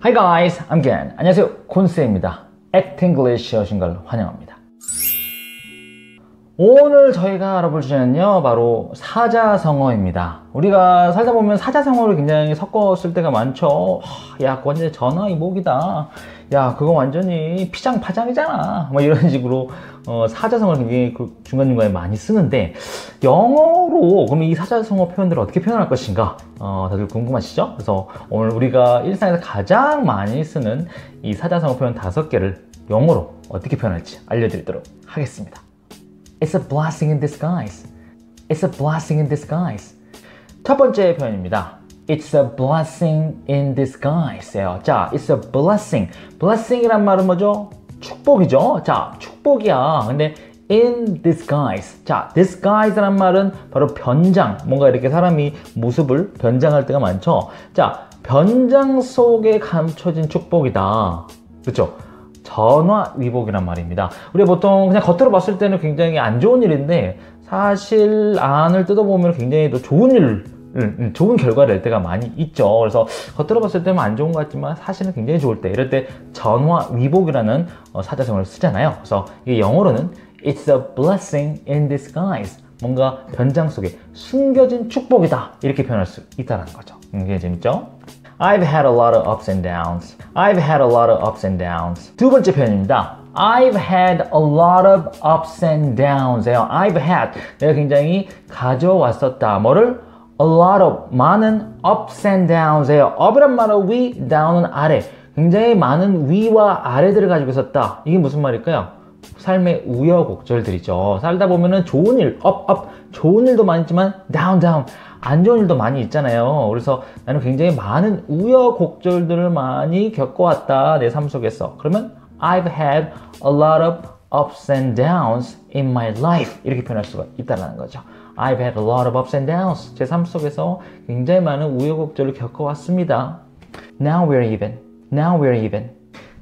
Hi guys, I'm Ken. 안녕하세요, 콘스입니다. Act English 오신 걸 환영합니다. 오늘 저희가 알아볼 주제는요, 바로 사자성어입니다. 우리가 살다 보면 사자성어를 굉장히 섞어 쓸 때가 많죠. 야, 그거 완전 전화 이목이다. 야, 그거 완전히 피장파장이잖아. 뭐 이런 식으로 사자성어를 굉장히 중간중간에 많이 쓰는데, 영어로 그럼 이 사자성어 표현들을 어떻게 표현할 것인가? 다들 궁금하시죠? 그래서 오늘 우리가 일상에서 가장 많이 쓰는 이 사자성어 표현 5개를 영어로 어떻게 표현할지 알려드리도록 하겠습니다. It's a blessing in disguise. It's a blessing in disguise. 첫 번째 표현입니다. It's a blessing in disguise예요. 자, it's a blessing. blessing이란 말은 뭐죠? 축복이죠. 자, 축복이야. 근데 in disguise. 자, disguise란 말은 바로 변장. 뭔가 이렇게 사람이 모습을 변장할 때가 많죠. 자, 변장 속에 감춰진 축복이다. 그렇죠? 전화위복이란 말입니다. 우리가 보통 그냥 겉으로 봤을 때는 굉장히 안 좋은 일인데 사실 안을 뜯어보면 굉장히 더 좋은 좋은 결과를 낼 때가 많이 있죠. 그래서 겉으로 봤을 때는 안 좋은 것 같지만 사실은 굉장히 좋을 때, 이럴 때 전화위복이라는 사자성어를 쓰잖아요. 그래서 이게 영어로는 It's a blessing in disguise. 뭔가 변장 속에 숨겨진 축복이다. 이렇게 표현할 수 있다는 거죠. 굉장히 재밌죠? I've had a lot of ups and downs. I've had a lot of ups and downs. 두 번째 표현입니다. I've had a lot of ups and downs. I've had. 내가 굉장히 가져왔었다. 뭐를? A lot of. 많은 ups and downs. up이란 말은 위, down은 아래. 굉장히 많은 위와 아래들을 가지고 있었다. 이게 무슨 말일까요? 삶의 우여곡절들이죠. 살다 보면은 좋은 일, up. 좋은 일도 많이 있지만 down. 안 좋은 일도 많이 있잖아요. 그래서 나는 굉장히 많은 우여곡절들을 많이 겪어왔다, 내 삶 속에서. 그러면 I've had a lot of ups and downs in my life. 이렇게 표현할 수가 있다는 거죠. I've had a lot of ups and downs. 제 삶 속에서 굉장히 많은 우여곡절을 겪어왔습니다. Now we're even. Now we're even.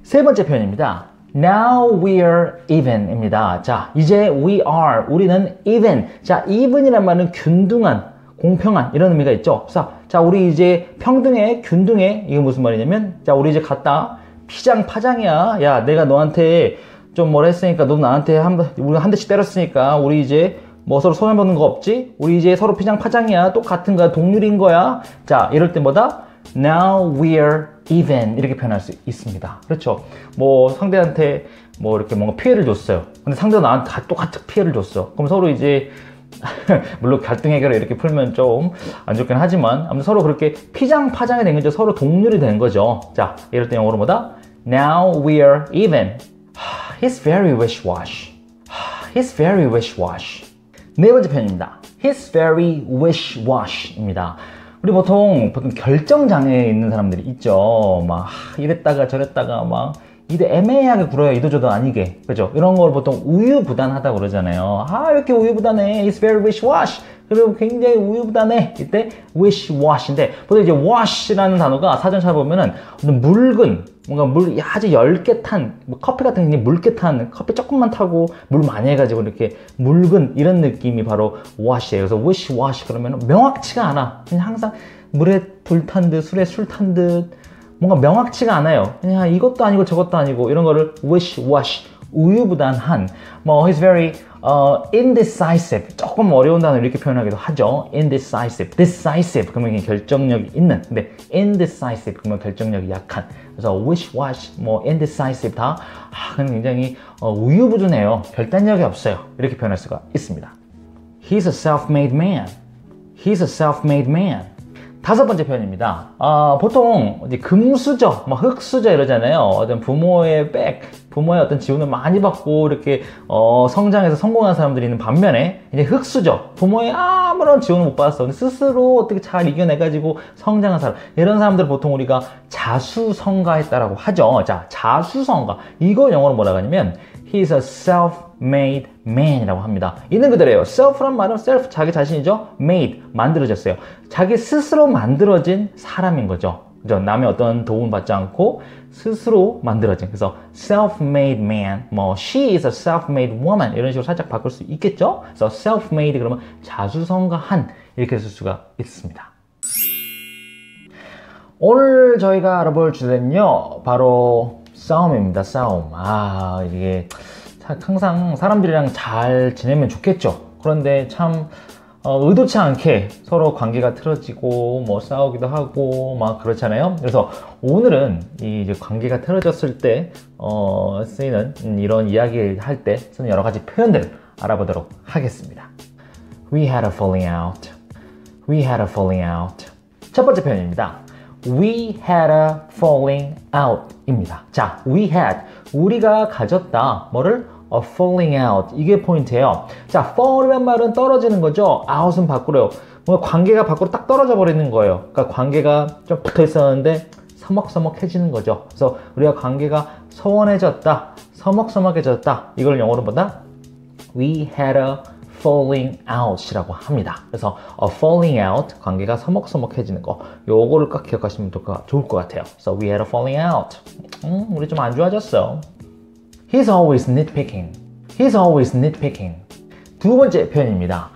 세 번째 표현입니다. Now we're even입니다. 자, 이제 we are. 우리는 even. 자, even이란 말은 균등한, 공평한 이런 의미가 있죠. 자, 우리 이제 평등해, 균등해. 이게 무슨 말이냐면, 자, 우리 이제 갔다. 피장파장이야. 야, 내가 너한테 좀 뭐라 했으니까 너 나한테 우리가 한 대씩 때렸으니까 우리 이제 뭐 서로 손해보는 거 없지? 우리 이제 서로 피장파장이야. 똑같은 거야. 동률인 거야. 자, 이럴 때 뭐다? Now we're even. 이렇게 표현할 수 있습니다. 그렇죠. 뭐 상대한테 뭐 이렇게 뭔가 피해를 줬어요. 근데 상대가 나한테 똑같은 피해를 줬어. 그럼 서로 이제 물론 갈등 해결을 이렇게 풀면 좀 안 좋긴 하지만 아무튼 서로 그렇게 피장파장이 된 거죠. 서로 동률이 된 거죠. 자, 이럴 때 영어로 뭐다? Now we're even. He's very wish-wash. He's very wish-wash. 네 번째 표현입니다. He's very wish-wash입니다. 우리 보통 결정장애에 있는 사람들이 있죠. 막 이랬다가 저랬다가 막 이도 애매하게 굴어요. 이도저도 아니게. 그죠? 이런 걸 보통 우유부단하다고 그러잖아요. 왜 이렇게 우유부단해? It's very wish-wash. 그리고 굉장히 우유부단해. 이때 wish-wash인데, 보통 이제 wash라는 단어가 사전 찾아보면은 묽은, 뭔가 아주 얇게 탄, 뭐 커피 같은 게 묽게 탄, 커피 조금만 타고 물 많이 해가지고 이렇게 묽은 이런 느낌이 바로 wash예요. 그래서 wish-wash 그러면 명확치가 않아. 그냥 항상 물에 불 탄 듯, 술에 술 탄 듯, 뭔가 명확치가 않아요. 그냥 이것도 아니고 저것도 아니고 이런 거를 wish-wash, 우유부단한. 뭐 he's very indecisive. 조금 어려운 단어 이렇게 표현하기도 하죠. indecisive, decisive 그러면 결정력이 있는. 근데 indecisive 그러면 결정력이 약한. 그래서 wish-wash, 뭐 indecisive 다 그냥 굉장히 우유부단해요. 결단력이 없어요. 이렇게 표현할 수가 있습니다. He's a self-made man. He's a self-made man. 다섯 번째 표현입니다. 보통 이제 금수저, 흙수저 이러잖아요. 어떤 부모의 어떤 지원을 많이 받고 이렇게 성장해서 성공한 사람들이 있는 반면에 이제 흙수저, 부모의 아무런 지원을 못 받았어. 근데 스스로 어떻게 잘 이겨내가지고 성장한 사람, 이런 사람들 보통 우리가 자수성가했다라고 하죠. 자, 자수성가. 이거 영어로 뭐라고 하냐면 He's a self-made man이라고 합니다. 있는 그대로예요. self란 말은 self, 자기 자신이죠. made, 만들어졌어요. 자기 스스로 만들어진 사람인 거죠. 그죠? 남의 어떤 도움을 받지 않고 스스로 만들어진. 그래서 self-made man, 뭐 she is a self-made woman 이런 식으로 살짝 바꿀 수 있겠죠? 그래서 self-made 그러면 자수성가한 이렇게 쓸 수가 있습니다. 오늘 저희가 알아볼 주제는요, 바로 싸움입니다. 싸움. 이게 항상 사람들이랑 잘 지내면 좋겠죠. 그런데 참 의도치 않게 서로 관계가 틀어지고 뭐 싸우기도 하고 막 그렇잖아요. 그래서 오늘은 이 이제 관계가 틀어졌을 때 쓰이는 이런 이야기를 할 때 쓰는 여러 가지 표현들 알아보도록 하겠습니다. We had a falling out. We had a falling out. 첫 번째 표현입니다. We had a falling out 입니다. 자, we had, 우리가 가졌다. 뭐를? A falling out. 이게 포인트예요. 자, fall이란 말은 떨어지는 거죠. out은 밖으로요. 뭔가 관계가 밖으로 딱 떨어져 버리는 거예요. 그러니까 관계가 좀 붙어 있었는데 서먹서먹해지는 거죠. 그래서 우리가 관계가 소원해졌다, 서먹서먹해졌다. 이걸 영어로 보다 We had a falling out이라고 합니다. 그래서 a falling out, 관계가 서먹서먹해지는 거. 요거를 꼭 기억하시면 좋을 것 같아요. So we had a falling out. 우리 좀 안 좋아졌어. He's always nitpicking. He's always nitpicking. 두 번째 표현입니다.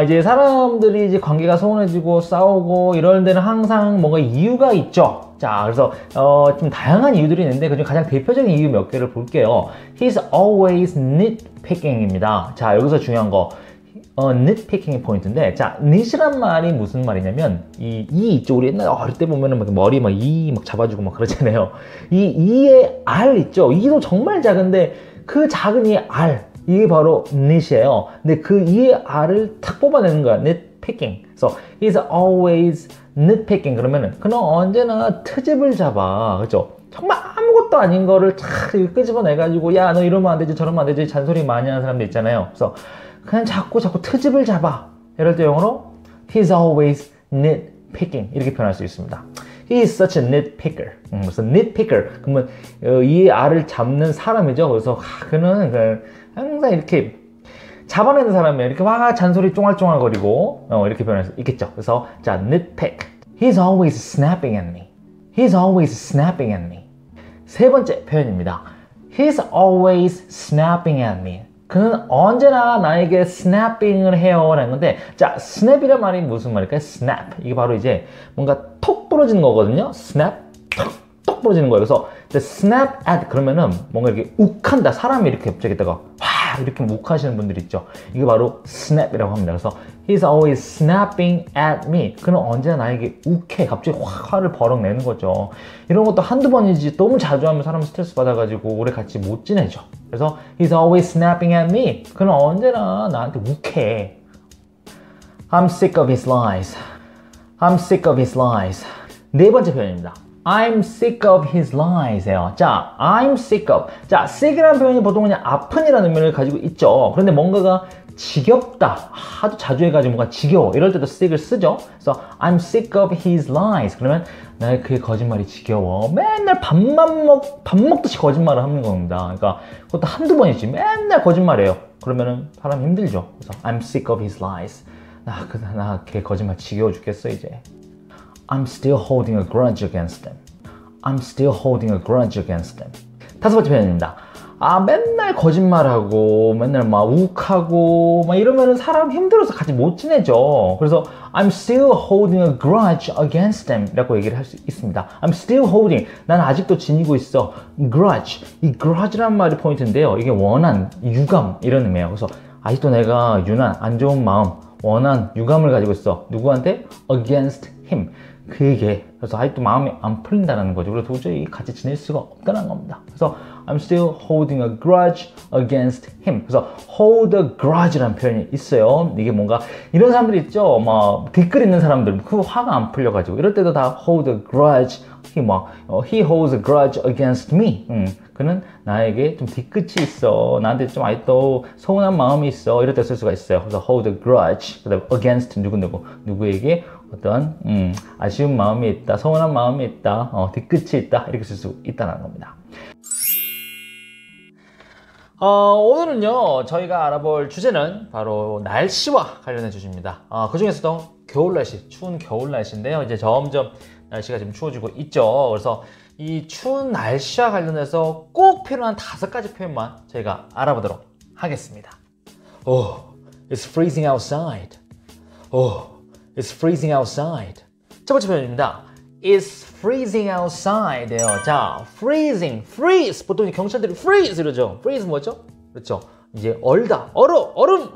이제 사람들이 이제 관계가 소원해지고 싸우고 이럴 때는 항상 뭔가 이유가 있죠. 자, 그래서 좀 다양한 이유들이 있는데 그중 가장 대표적인 이유 몇 개를 볼게요. He's always nitpicking입니다. 자, 여기서 중요한 거 nitpicking이 포인트인데, 자, nit이란 말이 무슨 말이냐면 이 있죠. 우리 옛날에 어릴 때 보면은 막 머리 막 잡아주고 막 그러잖아요. 이의 R 있죠. 이도 정말 작은데 그 작은 이의 R, 이게 바로 nit이에요. 근데 그 이의 R을 탁 뽑아내는 거야. nitpicking. 그래서 he's always nitpicking. 그러면은 그는 언제나 트집을 잡아. 그렇죠? 정말 아무것도 아닌 거를 탁 끄집어내가지고 야, 너 이러면 안 되지, 저러면 안 되지, 잔소리 많이 하는 사람들 있잖아요. 그래서 그냥 자꾸 트집을 잡아. 이럴 때 영어로 He's always nitpicking 이렇게 표현할 수 있습니다. He is such a nitpicker. 그래서 nitpicker 그러면 이 알을 잡는 사람이죠. 그래서 그는 항상 이렇게 잡아내는 사람이에요. 이렇게 막 잔소리 쫑알쫑알거리고 이렇게 표현할 수 있겠죠. 그래서 자, nitpick. He's always snapping at me. He's always snapping at me. 세 번째 표현입니다. He's always snapping at me. 그는 언제나 나에게 snapping을 해요 라는 건데, 자, snap이란 말이 무슨 말일까요? snap. 이게 바로 이제 뭔가 톡 부러지는 거거든요. snap, 톡 부러지는 거예요. 그래서 snap at 그러면은 뭔가 이렇게 욱한다. 사람이 이렇게 갑자기다가 와 이렇게 욱하시는 분들 있죠. 이게 바로 snap이라고 합니다. 그래서 he's always snapping at me. 그는 언제나 나에게 욱해. 갑자기 화를 버럭 내는 거죠. 이런 것도 한두 번이지 너무 자주 하면 사람 스트레스 받아가지고 오래 같이 못 지내죠. 그래서 he's always snapping at me. 그는 언제나 나한테 욱해. I'm sick of his lies. I'm sick of his lies. 네 번째 표현입니다. I'm sick of his lies예요. 자, I'm sick of. 자, sick이라는 표현이 보통 그냥 아픈이라는 의미를 가지고 있죠. 그런데 뭔가가 지겹다. 하도 자주 해가지고 뭔가 지겨워. 이럴 때도 sick을 쓰죠. 그래서 I'm sick of his lies. 그러면 나의 그의 거짓말이 지겨워. 맨날 밥 먹듯이 거짓말을 하는 겁니다. 그러니까 그것도 한두 번이지. 맨날 거짓말해요. 그러면은 사람 힘들죠. 그래서 I'm sick of his lies. 나 걔 거짓말 지겨워 죽겠어 이제. I'm still holding a grudge against them. I'm still holding a grudge against them. 다섯 번째 표현입니다. 맨날 거짓말하고 맨날 막 욱하고 막 이러면은 사람 힘들어서 같이 못 지내죠. 그래서 I'm still holding a grudge against them 라고 얘기를 할 수 있습니다. I'm still holding. 난 아직도 지니고 있어. grudge. 이 grudge란 말이 포인트인데요. 이게 원한, 유감 이런 의미예요. 그래서 아직도 내가 유난, 안 좋은 마음, 원한, 유감을 가지고 있어. 누구한테? against him. 그에게. 그래서 아직도 마음이 안 풀린다는 거죠. 그래서 도저히 같이 지낼 수가 없다는 겁니다. 그래서 I'm still holding a grudge against him. 그래서 hold a grudge라는 표현이 있어요. 이게 뭔가 이런 사람들 있죠. 막 댓글 있는 사람들 그 화가 안 풀려가지고 이럴 때도 다 hold a grudge. he holds a grudge against me. 그는 나에게 좀 뒤끝이 있어. 나한테 좀 아직도 서운한 마음이 있어. 이럴 때 쓸 수가 있어요. 그래서 hold a grudge. 그다음에 against 누구에게 어떤 아쉬운 마음이 있다, 서운한 마음이 있다, 뒤끝이 있다 이렇게 쓸 수 있다는 겁니다. 오늘은요 저희가 알아볼 주제는 바로 날씨와 관련된 주제입니다. 그 중에서도 겨울 날씨, 추운 겨울 날씨인데요. 이제 점점 날씨가 지금 추워지고 있죠. 그래서 이 추운 날씨와 관련해서 꼭 필요한 5가지 표현만 저희가 알아보도록 하겠습니다. Oh, it's freezing outside. Oh, it's freezing outside. 첫 번째 표현입니다. It's freezing outside예요. 자, freezing, freeze. 보통 경찰들이 freeze 이러죠. freeze 뭐죠? 그렇죠. 이제 얼다, 얼음.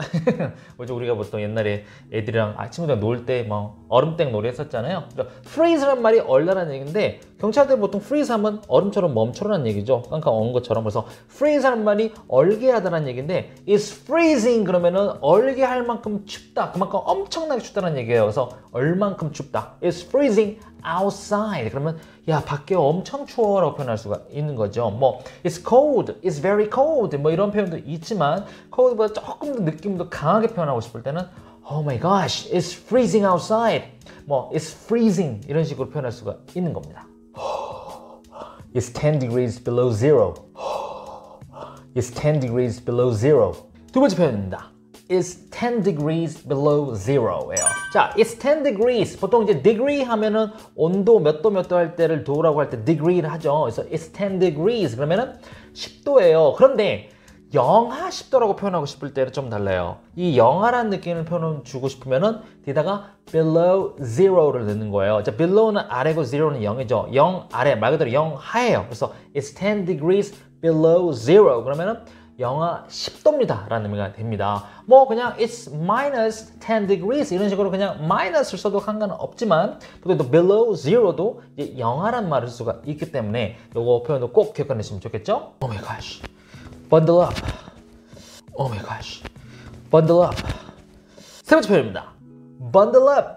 뭐죠? 우리가 보통 옛날에 애들이랑 친구들이랑 놀 때 막 얼음땡 놀이 했었잖아요. freeze란 말이 얼다라는 얘기인데 경찰들 보통 freeze 하면 얼음처럼 멈춰라는 얘기죠. 깡깡 얼은 것처럼. 그래서 freeze라는 말이 얼게 하다라는 얘기인데 it's freezing 그러면은 얼게 할 만큼 춥다. 그만큼 엄청나게 춥다는 얘기예요. 그래서 얼만큼 춥다. It's freezing outside. 그러면 야 밖에 엄청 추워라고 표현할 수가 있는 거죠. 뭐 it's cold, it's very cold 뭐 이런 표현도 있지만 cold보다 조금 더 느낌 더 강하게 표현하고 싶을 때는 Oh my gosh, it's freezing outside. 뭐 it's freezing 이런 식으로 표현할 수가 있는 겁니다. It's 10 degrees below zero. It's 10 degrees below zero. 두 번째 표현입니다. It's 10 degrees below zero예요. 자, it's 10 degrees. 보통 이제 degree 하면은 온도 몇 도 할 때를 도라고 할 때 degree를 하죠. 그래서 it's 10 degrees 그러면은 10도예요. 그런데 영하 10도라고 표현하고 싶을 때는 좀 달라요. 이 영하라는 느낌을 표현 주고 싶으면은 뒤에다가 below zero를 넣는 거예요. 자, below는 아래고 zero는 0이죠. 0 아래 말 그대로 영하예요. 그래서 it's 10 degrees below zero 그러면은 영하 10도입니다 라는 의미가 됩니다. 뭐 그냥 it's minus 10 degrees 이런 식으로 그냥 마이너스를 써도 상관은 없지만 또 below zero도 이제 영하란 말을 쓸 수가 있기 때문에 이거 표현도 꼭 기억하시면 좋겠죠? Oh my gosh, bundle up. Oh my gosh, bundle up. 세 번째 표현입니다. bundle up.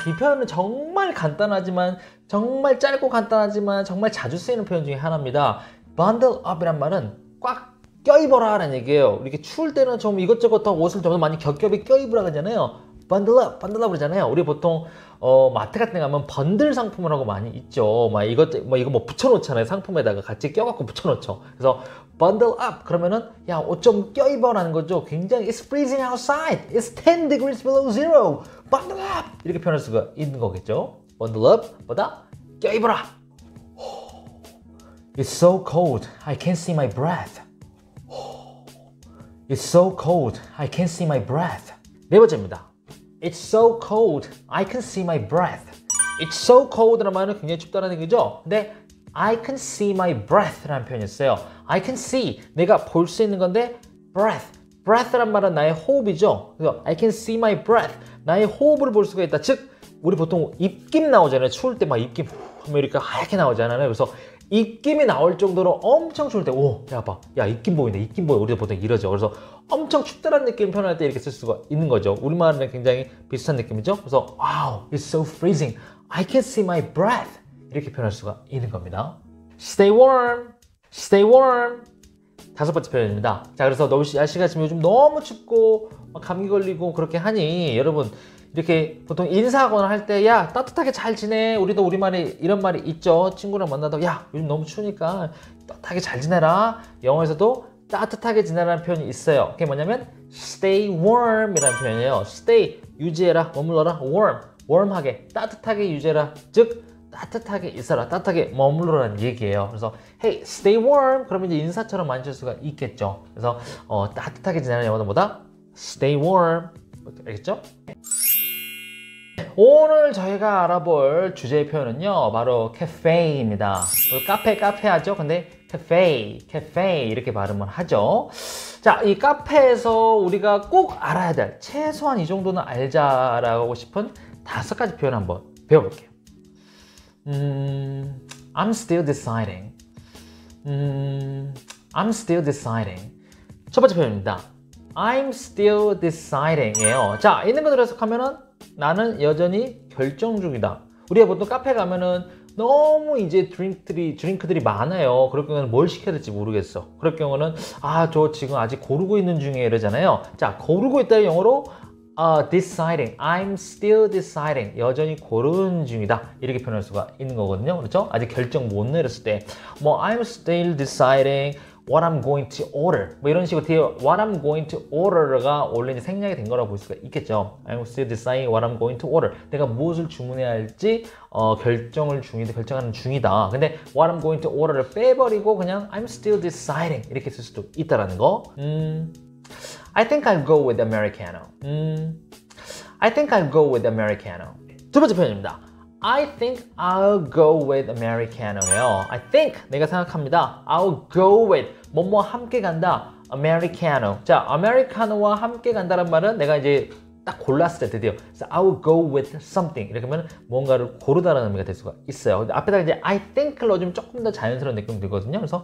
이 표현은 정말 간단하지만 정말 짧고 간단하지만 정말 자주 쓰이는 표현 중에 하나입니다. bundle up이란 말은 꽉 껴입어라 라는 얘기예요. 이렇게 추울 때는 좀 이것저것 다 옷을 좀 많이 겹겹이 껴입으라 그러잖아요. bundle up 그러잖아요. 우리 보통 마트 같은 데 가면 번들 상품이라고 많이 있죠. 막 이거 뭐 붙여놓잖아요. 상품에다가 같이 껴갖고 붙여놓죠. 그래서 bundle up 그러면은 야, 옷 좀 껴입어라는 거죠. 굉장히 it's freezing outside. It's 10 degrees below zero. bundle up 이렇게 표현할 수가 있는 거겠죠. bundle up 보다 껴입어라. It's so cold. I can't see my breath. It's so cold. I can't see my breath. 네 번째입니다. It's so cold. I can see my breath. It's so cold라는 말은 굉장히 춥다는 얘기죠. 근데 I can see my breath라는 표현이 있어요. I can see. 내가 볼 수 있는 건데 breath. breath란 말은 나의 호흡이죠. 그래서 I can see my breath. 나의 호흡을 볼 수가 있다. 즉 우리 보통 입김 나오잖아요. 추울 때 막 입김 하면 이렇게 하얗게 나오잖아요. 그래서 입김이 나올 정도로 엄청 추울 때, 오, 야, 봐. 야, 입김 보이네. 입김 보여. 우리가 보통 이러죠. 그래서 엄청 춥다는 느낌 표현할 때 이렇게 쓸 수가 있는 거죠. 우리말은 굉장히 비슷한 느낌이죠. 그래서, wow, it's so freezing. I can see my breath. 이렇게 표현할 수가 있는 겁니다. Stay warm. Stay warm. 다섯 번째 표현입니다. 자, 그래서 날씨가 지금 요즘 너무 춥고 감기 걸리고 그렇게 하니 여러분 이렇게 보통 인사하거나 할 때 야, 따뜻하게 잘 지내. 우리도 우리말에 이런 말이 있죠. 친구랑 만나도 야, 요즘 너무 추우니까 따뜻하게 잘 지내라. 영어에서도 따뜻하게 지내라는 표현이 있어요. 그게 뭐냐면 stay warm 이라는 표현이에요. stay, 유지해라, 머물러라. warm, warm하게, 따뜻하게 유지해라. 즉 따뜻하게 있어라, 따뜻하게 머물러라는 얘기예요. 그래서 hey, stay warm 그러면 이제 인사처럼 많이 쓸 수가 있겠죠. 그래서 따뜻하게 지내라는 영어는 뭐다? stay warm. 알겠죠? 오늘 저희가 알아볼 주제의 표현은요 바로 cafe입니다. 카페 하죠. 근데 cafe 이렇게 발음을 하죠. 자, 이 카페에서 우리가 꼭 알아야 될 최소한 이 정도는 알자라고 싶은 5가지 표현 한번 배워볼게요. I'm still deciding. I'm still deciding. 첫 번째 표현입니다. I'm still deciding 이에요. 자, 있는 그대로 해석하면은 나는 여전히 결정 중이다. 우리가 보통 카페 가면은 너무 이제 드링크들이 많아요. 그럴 경우는 뭘 시켜야 될지 모르겠어. 그럴 경우는 저 지금 아직 고르고 있는 중에 이러잖아요. 자, 고르고 있다는 영어로 deciding, I'm still deciding, 여전히 고르는 중이다. 이렇게 표현할 수가 있는 거거든요. 그렇죠? 아직 결정 못 내렸을 때 뭐 I'm still deciding what I'm going to order 뭐 이런 식으로 뒤에 what I'm going to order가 원래 이제 생략이 된 거라고 볼 수가 있겠죠. I'm still deciding what I'm going to order. 내가 무엇을 주문해야 할지 결정하는 중이다. 근데 what I'm going to order를 빼버리고 그냥 I'm still deciding 이렇게 쓸 수도 있다라는 거. I think I'll go with Americano. I think I'll go with Americano. 두 번째 표현입니다. I think I'll go with Americano예요. I think 내가 생각합니다. I'll go with 뭐뭐 함께 간다. Americano. 자, 아메리카노와 함께 간다는 말은 내가 이제 딱 골랐을 때 드디어 so I will go with something 이렇게 하면 뭔가를 고르다라는 의미가 될 수가 있어요. 근데 앞에다가 이제 I think를 넣어주면 조금 더 자연스러운 느낌이 들거든요. 그래서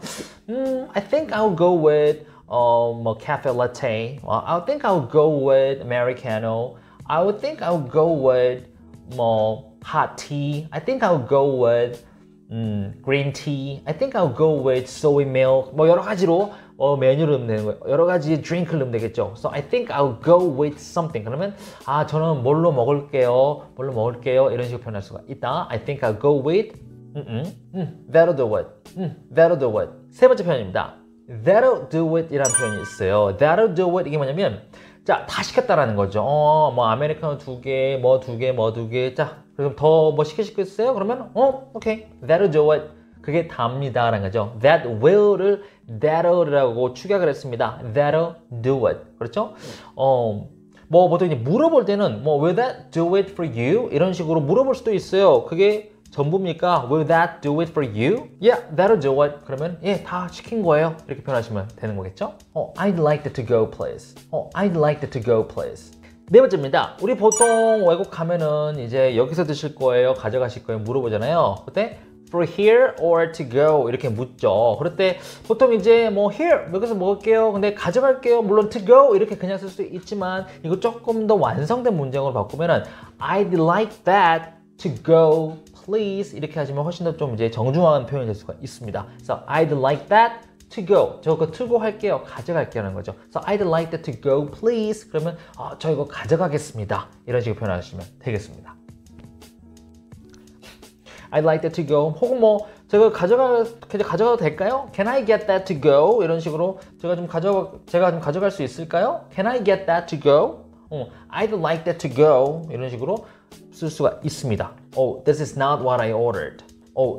I think I'll go with 뭐 cafe latte. I think I'll go with Americano. I would think I'll go with 뭐 hot tea. I think I'll go with green tea. I think I'll go with soy milk. 뭐 여러 가지로 메뉴를 넣으면 되는 거예요. 여러 가지 드링크를 넣으면 되겠죠. So I think I'll go with something. 그러면 저는 뭘로 먹을게요. 이런 식으로 표현할 수가 있다. I think I'll go with that'll do it. That'll do it. 세 번째 표현입니다. That'll do it 이라는 표현이 있어요. That'll do it 이게 뭐냐면 자, 다 시켰다라는 거죠. 뭐 아메리카노 2개, 뭐 2개, 뭐 2개. 자, 그럼 더 뭐 시켰어요? 그러면 오케이. That'll do it. 그게 답니다라는 거죠. That will를 that'll이라고 축약을 했습니다. That'll do it. 그렇죠? 뭐 보통 이제 물어볼 때는 뭐 Will that do it for you? 이런 식으로 물어볼 수도 있어요. 그게 전부입니까? Will that do it for you? Yeah, that'll do it. 그러면 다 시킨 거예요. 이렇게 표현하시면 되는 거겠죠? I'd like that to go, please. I'd like that to go, please. 네 번째입니다. 우리 보통 외국 가면은 이제 여기서 드실 거예요? 가져가실 거예요? 물어보잖아요. 그때 for here or to go 이렇게 묻죠. 그럴 때 보통 이제 뭐 here 여기서 먹을게요. 근데 가져갈게요. 물론 to go 이렇게 그냥 쓸 수도 있지만 이거 조금 더 완성된 문장으로 바꾸면은 I'd like that to go please 이렇게 하시면 훨씬 더 좀 이제 정중한 표현이 될 수가 있습니다. 그래서 I'd like that to go. 저 이거 to go 할게요. 가져갈게요 하는 거죠. So I'd like that to go please. 그러면 저 이거 가져가겠습니다. 이런 식으로 표현하시면 되겠습니다. I'd like that to go. 혹은 뭐 제가 가져가도 될까요? Can I get that to go? 이런 식으로 제가 좀 가져갈 수 있을까요? Can I get that to go? I'd like that to go. 이런 식으로 쓸 수가 있습니다. This is not what I ordered.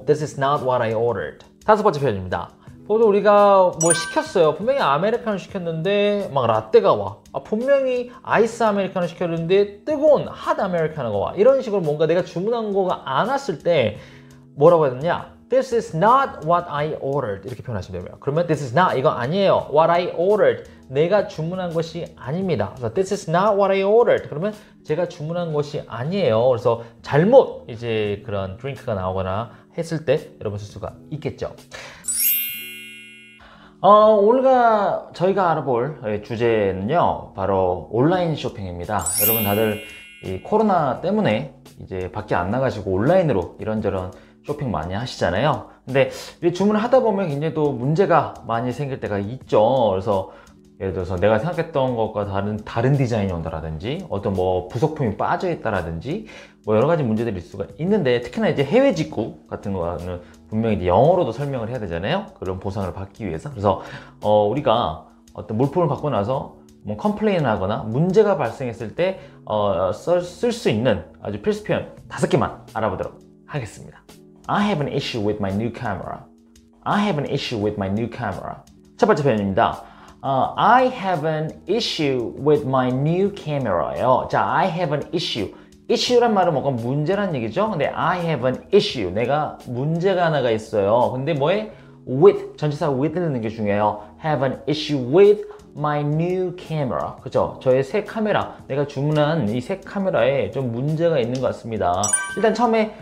This is not what I ordered. 다섯 번째 표현입니다. 보통 우리가 뭘 시켰어요. 분명히 아메리카노 시켰는데 막 라떼가 와. 분명히 아이스 아메리카노 시켰는데 뜨거운 핫 아메리카노가 와. 이런 식으로 뭔가 내가 주문한 거가 안 왔을 때 뭐라고 해야 되냐? This is not what I ordered. 이렇게 표현하시면 됩니다. 그러면 this is not 이거 아니에요. What I ordered. 내가 주문한 것이 아닙니다. 그래서 this is not what I ordered. 그러면 제가 주문한 것이 아니에요. 그래서 잘못 이제 그런 드링크가 나오거나 했을 때 여러분 쓸 수가 있겠죠. 오늘 저희가 알아볼 주제는요, 바로 온라인 쇼핑입니다. 여러분 다들 이 코로나 때문에 이제 밖에 안 나가시고 온라인으로 이런저런 쇼핑 많이 하시잖아요. 근데 주문을 하다 보면 굉장히 또 문제가 많이 생길 때가 있죠. 그래서 예를 들어서 내가 생각했던 것과 다른 디자인이 온다라든지 어떤 뭐 부속품이 빠져 있다라든지 뭐 여러 가지 문제들이 있을 수가 있는데, 특히나 이제 해외 직구 같은 거는 분명히 이제 영어로도 설명을 해야 되잖아요. 그런 보상을 받기 위해서. 그래서 우리가 어떤 물품을 받고 나서 뭐 컴플레인을 하거나 문제가 발생했을 때 쓸 수 있는 아주 필수 표현 5개만 알아보도록 하겠습니다. I have an issue with my new camera. I have an issue with my new camera. 첫 번째 표현입니다. I have an issue with my new camera예요. 자, I have an issue. issue란 말은 뭔가 문제란 얘기죠. 근데 I have an issue. 내가 문제가 하나가 있어요. 근데 뭐에? with. 전치사 with를 넣는 게 중요해요. have an issue with my new camera. 그죠? 저의 새 카메라. 내가 주문한 이 새 카메라에 좀 문제가 있는 것 같습니다. 일단 처음에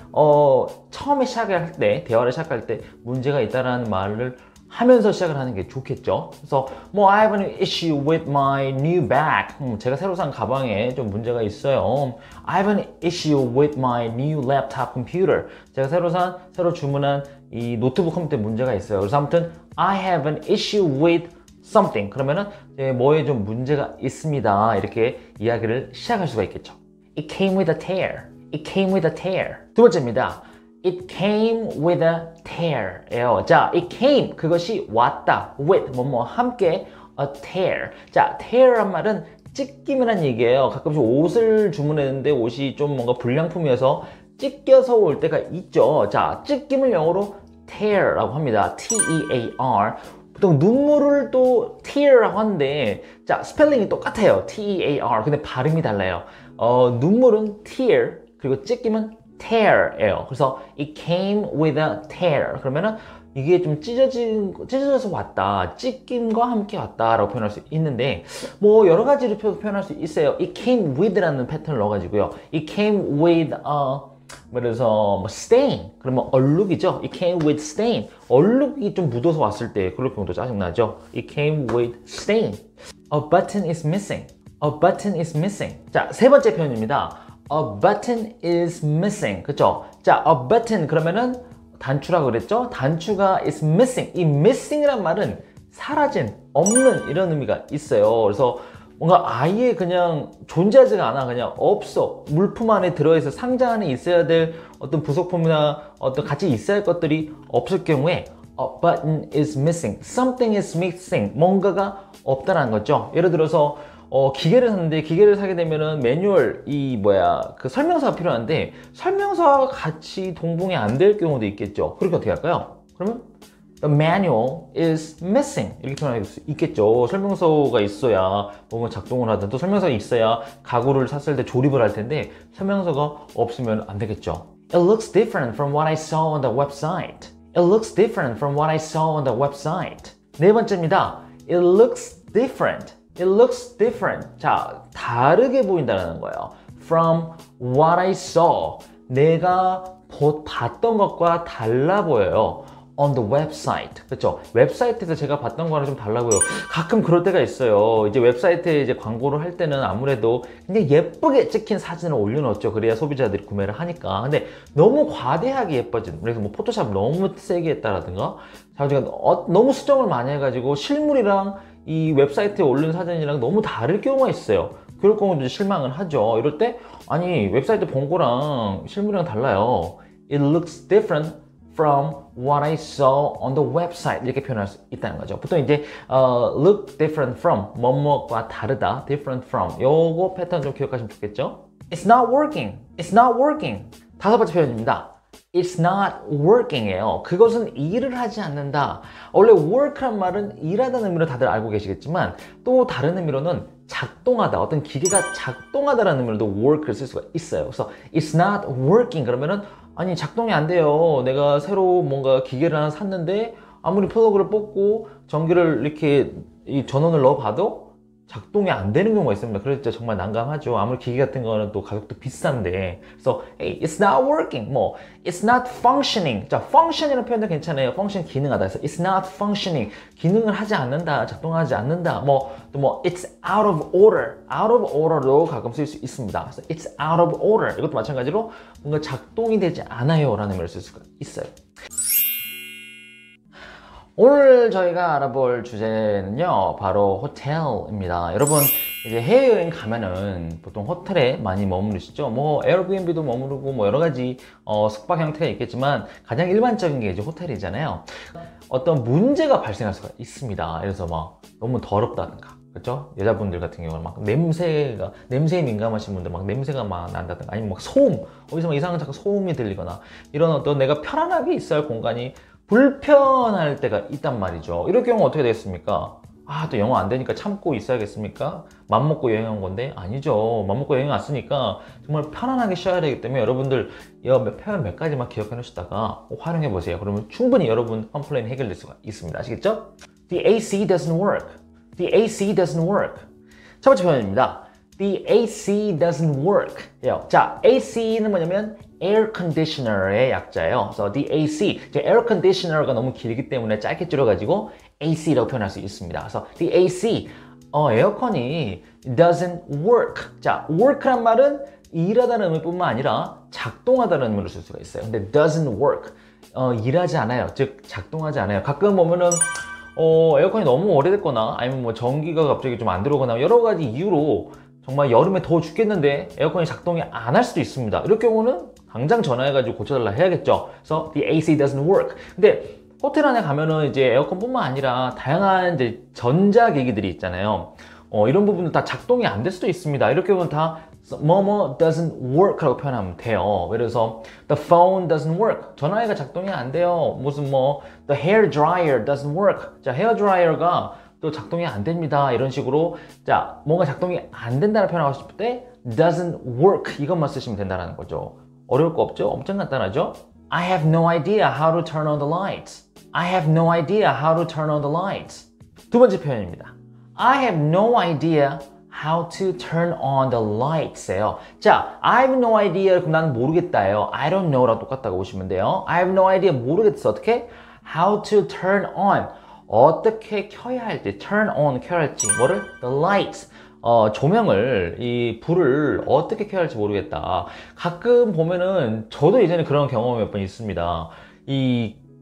시작을 할 때, 대화를 시작할 때 문제가 있다라는 말을 하면서 시작을 하는 게 좋겠죠. 그래서 뭐 I have an issue with my new bag. 제가 새로 산 가방에 좀 문제가 있어요. I have an issue with my new laptop computer. 제가 새로 주문한 이 노트북 컴퓨터에 문제가 있어요. 그래서 아무튼 I have an issue with something. 그러면은 뭐에 좀 문제가 있습니다. 이렇게 이야기를 시작할 수가 있겠죠. It came with a tear. It came with a tear. 두 번째입니다. It came with a tear예요. 자, it came 그것이 왔다. with 뭐뭐 함께 a tear. 자, tear란 말은 찢김이란 얘기예요. 가끔씩 옷을 주문했는데 옷이 좀 뭔가 불량품이어서 찢겨서 올 때가 있죠. 자, 찢김을 영어로 tear라고 합니다. T-E-A-R. 보통 눈물을 또 tear라고 하는데, 자, 스펠링이 똑같아요. T-E-A-R. 근데 발음이 달라요. 눈물은 tear, 그리고 찢김은 tear예요. 그래서 it came with a tear. 그러면은 이게 좀 찢어져서 왔다, 찢김과 함께 왔다라고 표현할 수 있는데 뭐 여러 가지로 표현할 수 있어요. It came with라는 패턴을 넣어가지고요. It came with 그래서 뭐 stain 그러면 얼룩이죠. It came with stain. 얼룩이 좀 묻어서 왔을 때 그럴 경우도 짜증나죠. It came with stain. A button is missing. A button is missing. 자, 세 번째 표현입니다. A button is missing. 그쵸? 자, a button 그러면은 단추라고 그랬죠? 단추가 is missing. 이 missing이란 말은 사라진, 없는 이런 의미가 있어요. 그래서 뭔가 아예 그냥 존재하지가 않아. 그냥 없어. 물품 안에 들어있어. 상자 안에 있어야 될 어떤 부속품이나 어떤 같이 있어야 할 것들이 없을 경우에 a button is missing. Something is missing. 뭔가가 없다라는 거죠. 예를 들어서 기계를 샀는데 기계를 사게 되면은 매뉴얼 그 설명서가 필요한데 설명서와 같이 동봉이 안 될 경우도 있겠죠. 그렇게 어떻게 할까요? 그러면 the manual is missing 이렇게 표현할 수 있겠죠. 설명서가 있어야 뭔가 작동을 하든 또 설명서가 있어야 가구를 샀을 때 조립을 할 텐데 설명서가 없으면 안 되겠죠. It looks different from what I saw on the website. It looks different from what I saw on the website. 네 번째입니다. It looks different. It looks different. 자, 다르게 보인다는 거예요. From what I saw. 내가 봤던 것과 달라 보여요. On the website. 그렇죠? 웹사이트에서 제가 봤던 거랑 좀 달라 보여요. 가끔 그럴 때가 있어요. 이제 웹사이트에 이제 광고를 할 때는 아무래도 굉장히 예쁘게 찍힌 사진을 올려놓죠. 그래야 소비자들이 구매를 하니까. 근데 너무 과대하게 예뻐진. 그래서 뭐 포토샵 너무 세게 했다라든가. 너무 수정을 많이 해가지고 실물이랑 이 웹사이트에 올린 사진이랑 너무 다를 경우가 있어요. 그럴 경우도 실망을 하죠. 이럴 때 아니 웹사이트 본 거랑 실물이랑 달라요. It looks different from what I saw on the website 이렇게 표현할 수 있다는 거죠. 보통 이제 look different from 뭐뭐과 다르다 different from 요거 패턴 좀 기억하시면 좋겠죠. It's not working. It's not working. 다섯 번째 표현입니다. It's not working이에요. 그것은 일을 하지 않는다. 원래 work란 말은 일하다는 의미로 다들 알고 계시겠지만 또 다른 의미로는 작동하다. 어떤 기계가 작동하다라는 의미로도 work를 쓸 수가 있어요. 그래서 it's not working 그러면은 아니 작동이 안 돼요. 내가 새로 뭔가 기계를 하나 샀는데 아무리 플러그를 뽑고 전기를 이렇게 이 전원을 넣어봐도 작동이 안 되는 경우가 있습니다. 그래서 정말 난감하죠. 아무리 기계 같은 거는 또 가격도 비싼데. 그래서 hey, it's not working. 뭐 it's not functioning. 자, function이라는 표현도 괜찮아요. function 기능하다. 그래서 it's not functioning. 기능을 하지 않는다. 작동하지 않는다. 또 it's out of order. out of order도 가끔 쓸 수 있습니다. 그래서 it's out of order. 이것도 마찬가지로 뭔가 작동이 되지 않아요. 라는 의미를 쓸 수가 있어요. 오늘 저희가 알아볼 주제는요 바로 호텔입니다. 여러분 이제 해외여행 가면은 보통 호텔에 많이 머무르시죠. 뭐 에어비앤비도 머무르고 뭐 여러 가지 숙박 형태가 있겠지만 가장 일반적인 게 이제 호텔이잖아요. 어떤 문제가 발생할 수가 있습니다. 그래서 막 너무 더럽다든가 그렇죠? 여자분들 같은 경우는 막 냄새에 민감하신 분들 막 냄새가 막 난다든가 아니면 막 소음 어디서 막 이상한 자꾸 소음이 들리거나 이런 어떤 내가 편안하게 있어야 할 공간이 불편할 때가 있단 말이죠. 이럴 경우 어떻게 되겠습니까? 또 영어 안 되니까 참고 있어야겠습니까? 맘먹고 여행한 건데? 아니죠. 맘먹고 여행 왔으니까 정말 편안하게 쉬어야 되기 때문에 여러분들 이 표현 몇 가지만 기억해 놓으시다가 활용해 보세요. 그러면 충분히 여러분 컴플레인 해결될 수가 있습니다. 아시겠죠? The AC doesn't work. The AC doesn't work. 첫 번째 표현입니다. The AC doesn't work. 자, AC는 뭐냐면 air conditioner의 약자예요. 그래서 the AC, air conditioner가 너무 길기 때문에 짧게 줄여가지고 AC라고 표현할 수 있습니다. 그래서 the AC, 에어컨이 doesn't work. 자, work란 말은 일하다는 의미뿐만 아니라 작동하다는 의미로 쓸 수가 있어요. 근데 doesn't work, 일하지 않아요. 즉 작동하지 않아요. 가끔 보면은 에어컨이 너무 오래됐거나 아니면 뭐 전기가 갑자기 좀 안 들어오거나 여러 가지 이유로 정말 여름에 더워 죽겠는데 에어컨이 작동이 안 할 수도 있습니다. 이럴 경우는 당장 전화해가지고 고쳐달라 해야겠죠. 그래서 the AC doesn't work. 근데 호텔 안에 가면은 이제 에어컨뿐만 아니라 다양한 이제 전자기기들이 있잖아요. 이런 부분은 다 작동이 안 될 수도 있습니다. 이럴 경우는 다 뭐뭐 doesn't work라고 표현하면 돼요. 그래서 the phone doesn't work. 전화기가 작동이 안 돼요. 무슨 뭐 the hair dryer doesn't work. 자, 헤어 드라이어가 또 작동이 안 됩니다. 이런 식으로 뭔가 작동이 안 된다는 표현을 하고 싶을 때 doesn't work 이것만 쓰시면 된다는 거죠. 어려울 거 없죠? 엄청 간단하죠? I have no idea how to turn on the lights. I have no idea how to turn on the lights. 두 번째 표현입니다. I have no idea how to turn on the lights예요. 자, I have no idea 그럼 나는 모르겠다예요. I don't know랑 똑같다고 보시면 돼요. I have no idea 모르겠어. 어떻게? How to turn on. 어떻게 켜야 할지, turn on 켜야 할지, 뭐를? The lights. 조명을, 이 불을 어떻게 켜야 할지 모르겠다. 가끔 보면은 저도 예전에 그런 경험이 몇 번 있습니다.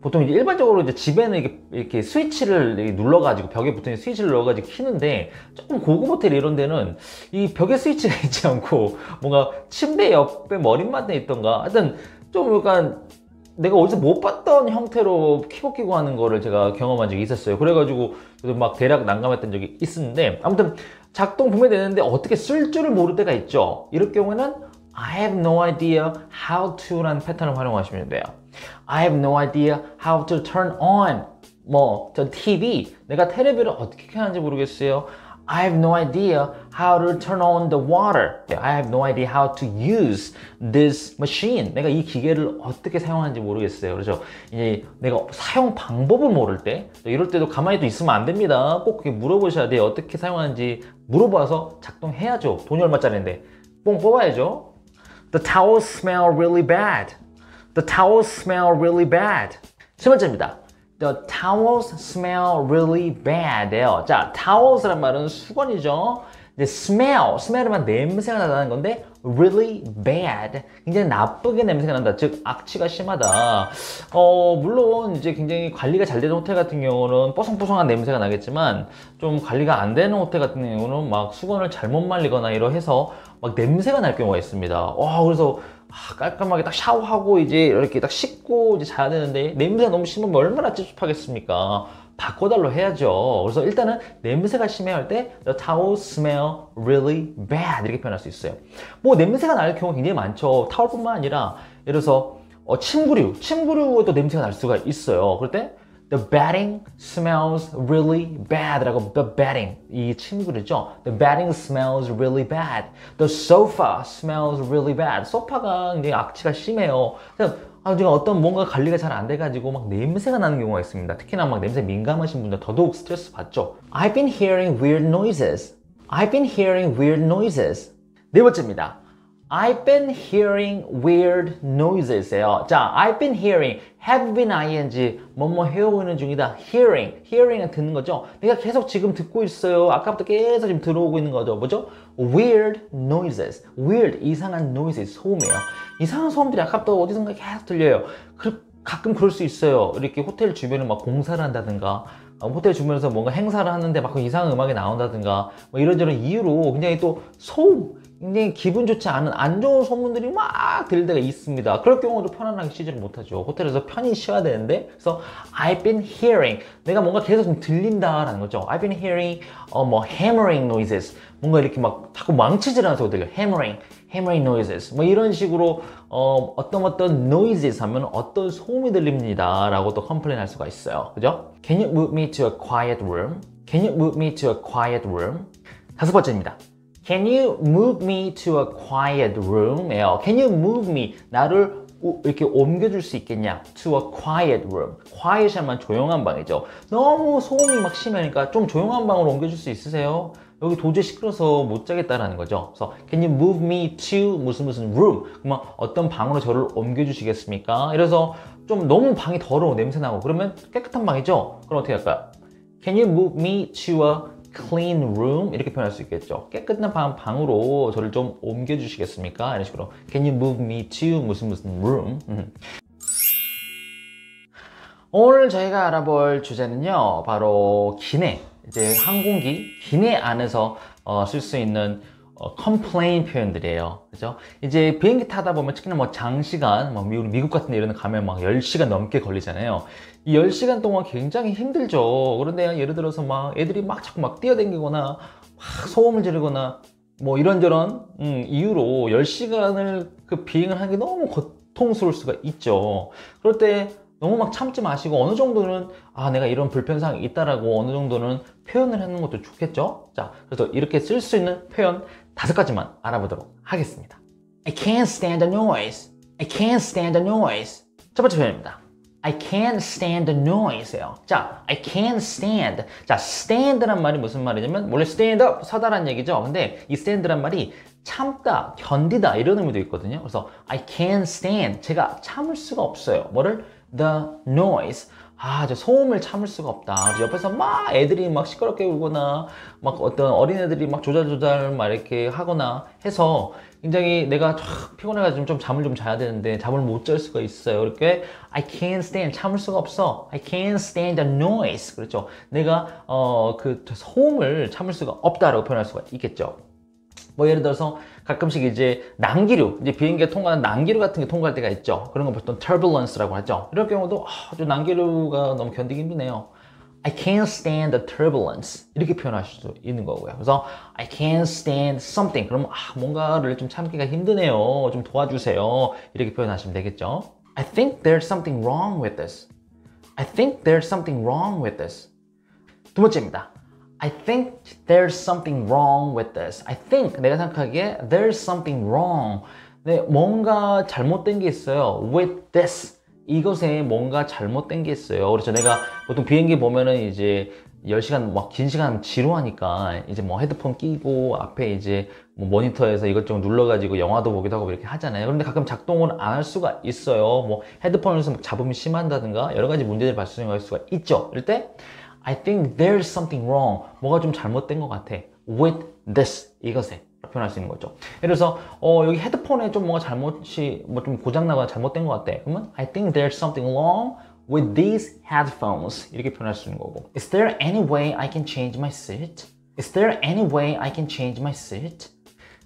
보통 이제 일반적으로 이제 집에는 이렇게 스위치를 눌러가지고 벽에 붙어 있는 스위치를 눌러가지고 켜는데 조금 고급 호텔 이런 데는 이 벽에 스위치가 있지 않고 뭔가 침대 옆에 머리맡에 있던가 하여튼 좀 약간 내가 어디서 못 봤던 형태로 키고 하는 거를 제가 경험한 적이 있었어요. 그래가지고 막 대략 난감했던 적이 있었는데 아무튼 작동 분명히 되는데 어떻게 쓸 줄을 모를 때가 있죠. 이럴 경우에는 I have no idea how to 라는 패턴을 활용하시면 돼요. I have no idea how to turn on 저 TV 내가 텔레비를 어떻게 켜야 하는지 모르겠어요. I have no idea how to turn on the water. I have no idea how to use this machine. 내가 이 기계를 어떻게 사용하는지 모르겠어요. 그래서 이제 내가 사용 방법을 모를 때 이럴 때도 가만히 또 있으면 안 됩니다. 꼭 그렇게 물어보셔야 돼요. 어떻게 사용하는지 물어봐서 작동해야죠. 돈이 얼마짜리인데 뽕 뽑아야죠. The towels smell really bad. The towels smell really bad. 세 번째입니다. The towels smell really bad예요. 자, towels란 말은 수건이죠. 근데 smell은 냄새가 나다는 건데 really bad, 굉장히 나쁘게 냄새가 난다. 즉 악취가 심하다. 물론 이제 굉장히 관리가 잘 되는 호텔 같은 경우는 뽀송뽀송한 냄새가 나겠지만 좀 관리가 안 되는 호텔 같은 경우는 막 수건을 잘못 말리거나 이러해서 막 냄새가 날 경우가 있습니다. 그래서 깔끔하게 딱 샤워하고 이제 이렇게 딱 씻고 이제 자야 되는데 냄새가 너무 심하면 얼마나 찝찝하겠습니까? 바꿔달로 해야죠. 그래서 일단은 냄새가 심해야 할 때 The towels smell really bad 이렇게 표현할 수 있어요. 뭐 냄새가 날 경우 굉장히 많죠. 타월뿐만 아니라 예를 들어서 침구류에도 냄새가 날 수가 있어요. 그럴 때 The bedding smells really bad 라고 the bedding, 이 침구류죠. The bedding smells really bad. The sofa smells really bad. 소파가 굉장히 악취가 심해요. 제가 어떤 뭔가 관리가 잘 안 돼가지고 막 냄새가 나는 경우가 있습니다. 특히나 막 냄새 민감하신 분들 더더욱 스트레스 받죠. I've been hearing weird noises. I've been hearing weird noises. 네 번째입니다. I've been hearing weird noises예요. 자, I've been hearing, have been ing, 뭐뭐 해오고 있는 중이다. hearing은 듣는 거죠. 내가 계속 지금 듣고 있어요. 아까부터 계속 지금 들어오고 있는 거죠. 뭐죠? weird noises. weird, 이상한 noises, 소음이에요. 이상한 소음들이 아까부터 어디선가 계속 들려요. 가끔 그럴 수 있어요. 이렇게 호텔 주변에 막 공사를 한다든가 호텔 주변에서 뭔가 행사를 하는데 막 이상한 음악이 나온다든가 뭐 이런저런 이유로 굉장히 또 소음, 굉장히 기분 좋지 않은 안 좋은 소문들이 막 들릴 때가 있습니다. 그럴 경우도 편안하게 쉬지를 못하죠. 호텔에서 편히 쉬어야 되는데 그래서 I've been hearing, 내가 뭔가 계속 좀 들린다라는 거죠. I've been hearing hammering noises, 뭔가 이렇게 막 자꾸 망치질하는 소리 들려요. hammering noises, 뭐 이런 식으로 어떤 noises 하면 어떤 소음이 들립니다 라고 또 컴플레인 할 수가 있어요. 그죠? Can you move me to a quiet room? Can you move me to a quiet room? 다섯 번째입니다. Can you move me to a quiet room? 예요. Can you move me? 나를 이렇게 옮겨줄 수 있겠냐? To a quiet room. quiet이란 조용한 방이죠. 너무 소음이 막 심하니까 좀 조용한 방으로 옮겨줄 수 있으세요? 여기 도저히 시끄러워서 못 자겠다라는 거죠. 그래서 Can you move me to 무슨 room? 그러면 어떤 방으로 저를 옮겨주시겠습니까? 이래서 좀 너무 방이 더러워 냄새나고 그러면 깨끗한 방이죠? 그럼 어떻게 할까요? Can you move me to a clean room? 이렇게 표현할 수 있겠죠. 깨끗한 방으로 저를 좀 옮겨주시겠습니까? 이런 식으로 Can you move me to 무슨 room? 오늘 저희가 알아볼 주제는요, 바로 기내, 이제 항공기 기내 안에서 쓸 수 있는 complain 표현들이에요. 그죠? 이제 비행기 타다 보면 특히나 뭐 장시간, 미국 같은 데 이런 데 가면 막 10시간 넘게 걸리잖아요. 이 10시간 동안 굉장히 힘들죠. 그런데 예를 들어서 막 애들이 막 자꾸 막 뛰어다니거나 막 소음을 지르거나 뭐 이런저런 이유로 10시간을 그 비행을 하는 게 너무 고통스러울 수가 있죠. 그럴 때 너무 막 참지 마시고 어느 정도는 내가 이런 불편사항이 있다라고 어느 정도는 표현을 하는 것도 좋겠죠. 자, 그래서 이렇게 쓸 수 있는 표현 5가지만 알아보도록 하겠습니다. I can't stand the noise. I can't stand the noise. 첫 번째 표현입니다. I can't stand the noise예요. 자, I can't stand. 자, stand란 말이 무슨 말이냐면 원래 stand up, 서다란 얘기죠. 근데 이 stand란 말이 참다, 견디다 이런 의미도 있거든요. 그래서 I can't stand. 제가 참을 수가 없어요. 뭐를? The noise. 저 소음을 참을 수가 없다. 그래서 옆에서 막 애들이 막 시끄럽게 울거나 막 어떤 어린애들이 막 조잘조잘 막 이렇게 하거나 해서 굉장히 내가 피곤해가지고 좀 잠을 좀 자야 되는데 잠을 못 잘 수가 있어요. 이렇게 I can't stand. 참을 수가 없어. I can't stand the noise. 그렇죠. 내가 그 소음을 참을 수가 없다라고 표현할 수가 있겠죠. 뭐 예를 들어서 가끔씩 이제 난기류, 이제 비행기가 통과하는 난기류 같은 게 통과할 때가 있죠. 그런 거 보통 turbulence라고 하죠. 이럴 경우도 좀 난기류가 너무 견디기 힘드네요. I can't stand the turbulence. 이렇게 표현하실 수 있는 거고요. 그래서 I can't stand something. 그러면 뭔가를 좀 참기가 힘드네요. 좀 도와주세요. 이렇게 표현하시면 되겠죠. I think there's something wrong with this. I think there's something wrong with this. 두 번째입니다. I think there's something wrong with this. I think, 내가 생각하기에 there's something wrong. 네, 뭔가 잘못된 게 있어요. With this. 이것에 뭔가 잘못된 게 있어요. 그렇죠. 내가 보통 비행기 보면은 이제 10시간 막 긴 시간 지루하니까 이제 뭐 헤드폰 끼고 앞에 이제 뭐 모니터에서 이것저것 눌러가지고 영화도 보기도 하고 이렇게 하잖아요. 그런데 가끔 작동을 안 할 수가 있어요. 뭐 헤드폰에서 잡음이 심한다든가 여러 가지 문제들이 발생할 수가 있죠. 이럴 때 I think there's something wrong. 뭐가 좀 잘못된 것 같아. With this. 이것에 표현할 수 있는 거죠. 예를 들어서 여기 헤드폰에 좀 뭔가 잘못이 뭐 좀 고장나거나 잘못된 것 같아. 그러면 I think there's something wrong with these headphones. 이렇게 표현할 수 있는 거고. Is there any way I can change my seat? Is there any way I can change my seat?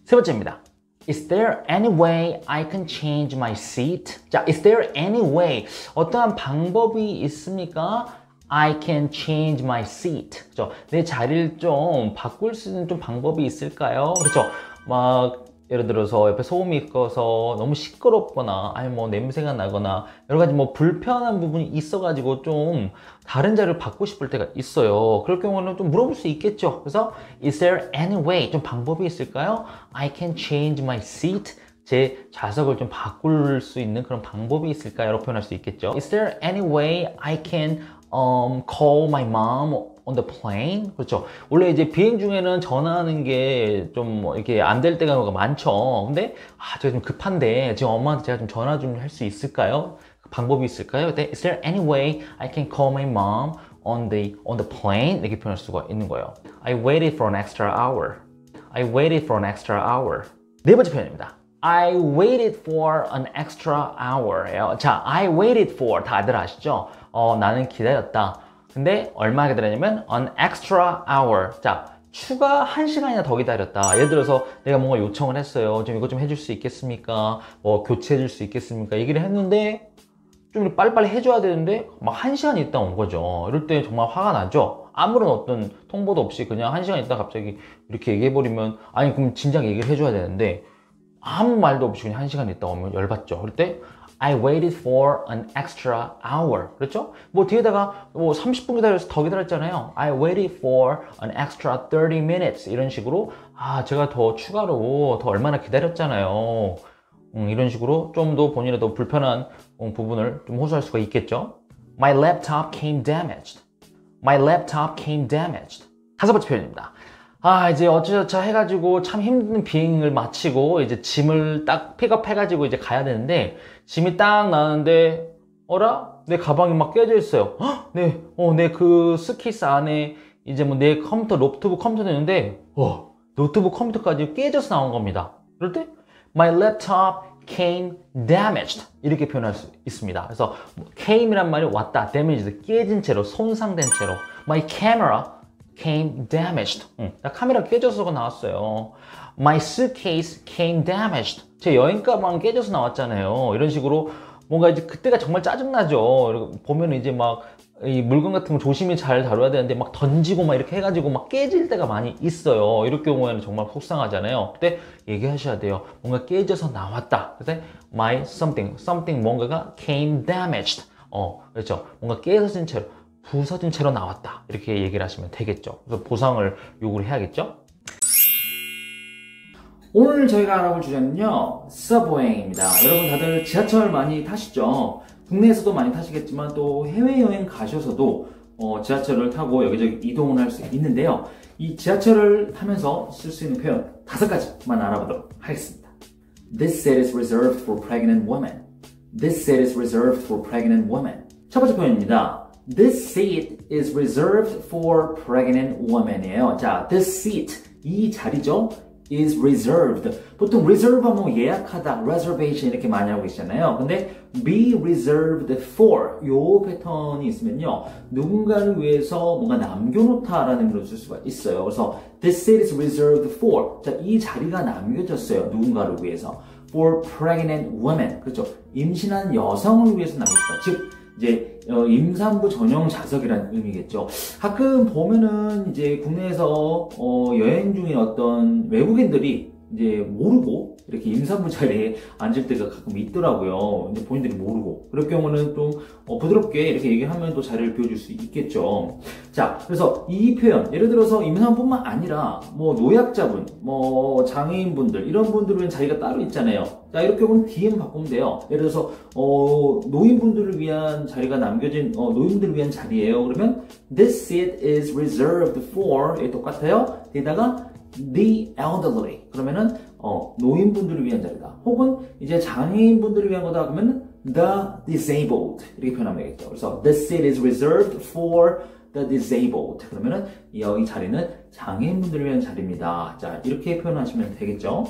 세 번째입니다. Is there any way I can change my seat? 자, is there any way? 어떠한 방법이 있습니까? I can change my seat. 그렇죠? 내 자리를 좀 바꿀 수 있는 좀 방법이 있을까요? 그렇죠? 막 예를 들어서 옆에 소음이 있어서 너무 시끄럽거나 아니 뭐 냄새가 나거나 여러 가지 뭐 불편한 부분이 있어가지고 좀 다른 자리를 바꾸고 싶을 때가 있어요. 그럴 경우는 좀 물어볼 수 있겠죠. 그래서 Is there any way? 좀 방법이 있을까요? I can change my seat. 제 좌석을 좀 바꿀 수 있는 그런 방법이 있을까요? 라고 표현할 수 있겠죠. Is there any way I can call my mom on the plane? 그렇죠. 원래 이제 비행 중에는 전화하는 게 좀 뭐 이렇게 안 될 때가 많죠. 근데 제가 좀 급한데 지금 엄마한테 제가 좀 전화 좀 할 수 있을까요? 그 방법이 있을까요? 그때 Is there any way I can call my mom on the plane? 이렇게 표현할 수가 있는 거예요. I waited for an extra hour. I waited for an extra hour. 네 번째 표현입니다. I waited for an extra hour. 자, I waited for 다들 아시죠? 나는 기다렸다. 근데 얼마 기다렸냐면 an extra hour. 자, 추가 1시간이나 더 기다렸다. 예를 들어서 내가 뭔가 요청을 했어요. 좀 이거 좀 해줄 수 있겠습니까? 뭐 교체해 줄 수 있겠습니까? 얘기를 했는데 좀 빨리빨리 해줘야 되는데 막 1시간 있다 온 거죠. 이럴 때 정말 화가 나죠. 아무런 어떤 통보도 없이 그냥 1시간 있다 갑자기 이렇게 얘기해버리면 아니 그럼 진작 얘기를 해줘야 되는데 아무 말도 없이 그냥 1시간 있다 오면 열받죠. 그럴 때 I waited for an extra hour. 그렇죠? 뭐 뒤에다가 뭐 30분 기다려서 더 기다렸잖아요. I waited for an extra 30 minutes. 이런 식으로 제가 더 추가로 더 얼마나 기다렸잖아요. 이런 식으로 좀 더 본인의 더 불편한 부분을 좀 호소할 수가 있겠죠. My laptop came damaged. My laptop came damaged. 다섯 번째 표현입니다. 이제 어쩌저쩌 해가지고 참 힘든 비행을 마치고 이제 짐을 딱 픽업해가지고 이제 가야 되는데 짐이 딱 나왔는데 어라? 내 가방이 막 깨져 있어요. 내 그 스키스 안에 이제 뭐 내 컴퓨터, 노트북 컴퓨터도 있는데 노트북 컴퓨터까지 깨져서 나온 겁니다. 그럴 때 My laptop came damaged 이렇게 표현할 수 있습니다. 그래서 came이란 말이 왔다, damaged 깨진 채로, 손상된 채로 My camera came damaged. 카메라 깨져서 나왔어요. My suitcase came damaged. 제 여행 가방 깨져서 나왔잖아요. 이런 식으로 뭔가 이제 그때가 정말 짜증나죠. 보면 이제 막 이 물건 같은 거 조심히 잘 다뤄야 되는데 막 던지고 막 이렇게 해가지고 막 깨질 때가 많이 있어요. 이럴 경우에는 정말 속상하잖아요. 그때 얘기하셔야 돼요. 뭔가 깨져서 나왔다. 그래서 my something 뭔가가 came damaged. 그렇죠. 뭔가 깨져진 채로, 부서진 채로 나왔다. 이렇게 얘기를 하시면 되겠죠. 그래서 보상을 요구를 해야겠죠. 오늘 저희가 알아볼 주제는요, 서브웨이입니다. 여러분 다들 지하철 많이 타시죠? 국내에서도 많이 타시겠지만 또 해외여행 가셔서도 지하철을 타고 여기저기 이동을 할 수 있는데요. 이 지하철을 타면서 쓸 수 있는 표현 5가지만 알아보도록 하겠습니다. This seat is reserved for pregnant women. This seat is reserved for pregnant women. 첫 번째 표현입니다. This seat is reserved for pregnant women이에요. 자, this seat, 이 자리죠. is reserved. 보통 reserve 하면 예약하다, reservation 이렇게 많이 하고 계시잖아요. 근데 be reserved for 요 패턴이 있으면요. 누군가를 위해서 뭔가 남겨놓다라는 의미로 쓸 수가 있어요. 그래서 this seat is reserved for. 자, 이 자리가 남겨졌어요. 누군가를 위해서. for pregnant women. 그렇죠. 임신한 여성을 위해서 남겨졌다. 즉, 이제 임산부 전용 좌석이라는 의미겠죠. 가끔 보면은 이제 국내에서 여행 중인 어떤 외국인들이 이제 모르고 이렇게 임산부 자리에 앉을 때가 가끔 있더라고요. 이제 본인들이 모르고 그럴 경우는 좀 부드럽게 이렇게 얘기하면 또 자리를 비워줄 수 있겠죠. 자, 그래서 이 표현 예를 들어서 임산부뿐만 아니라 뭐 노약자분, 뭐 장애인분들 이런 분들은 자리가 따로 있잖아요. 자, 이렇게 보면 DM 바꾸면 돼요. 예를 들어서 노인분들을 위한 자리가 남겨진 노인분들을 위한 자리예요. 그러면 this seat is reserved for 똑같아요. 게다가 the elderly. 그러면은 노인분들을 위한 자리다. 혹은 이제 장애인분들을 위한 거다. 그러면 the disabled 이렇게 표현하면 되겠죠. 그래서 this seat is reserved for the disabled. 그러면은 이 자리는 장애인분들을 위한 자리입니다. 자, 이렇게 표현하시면 되겠죠.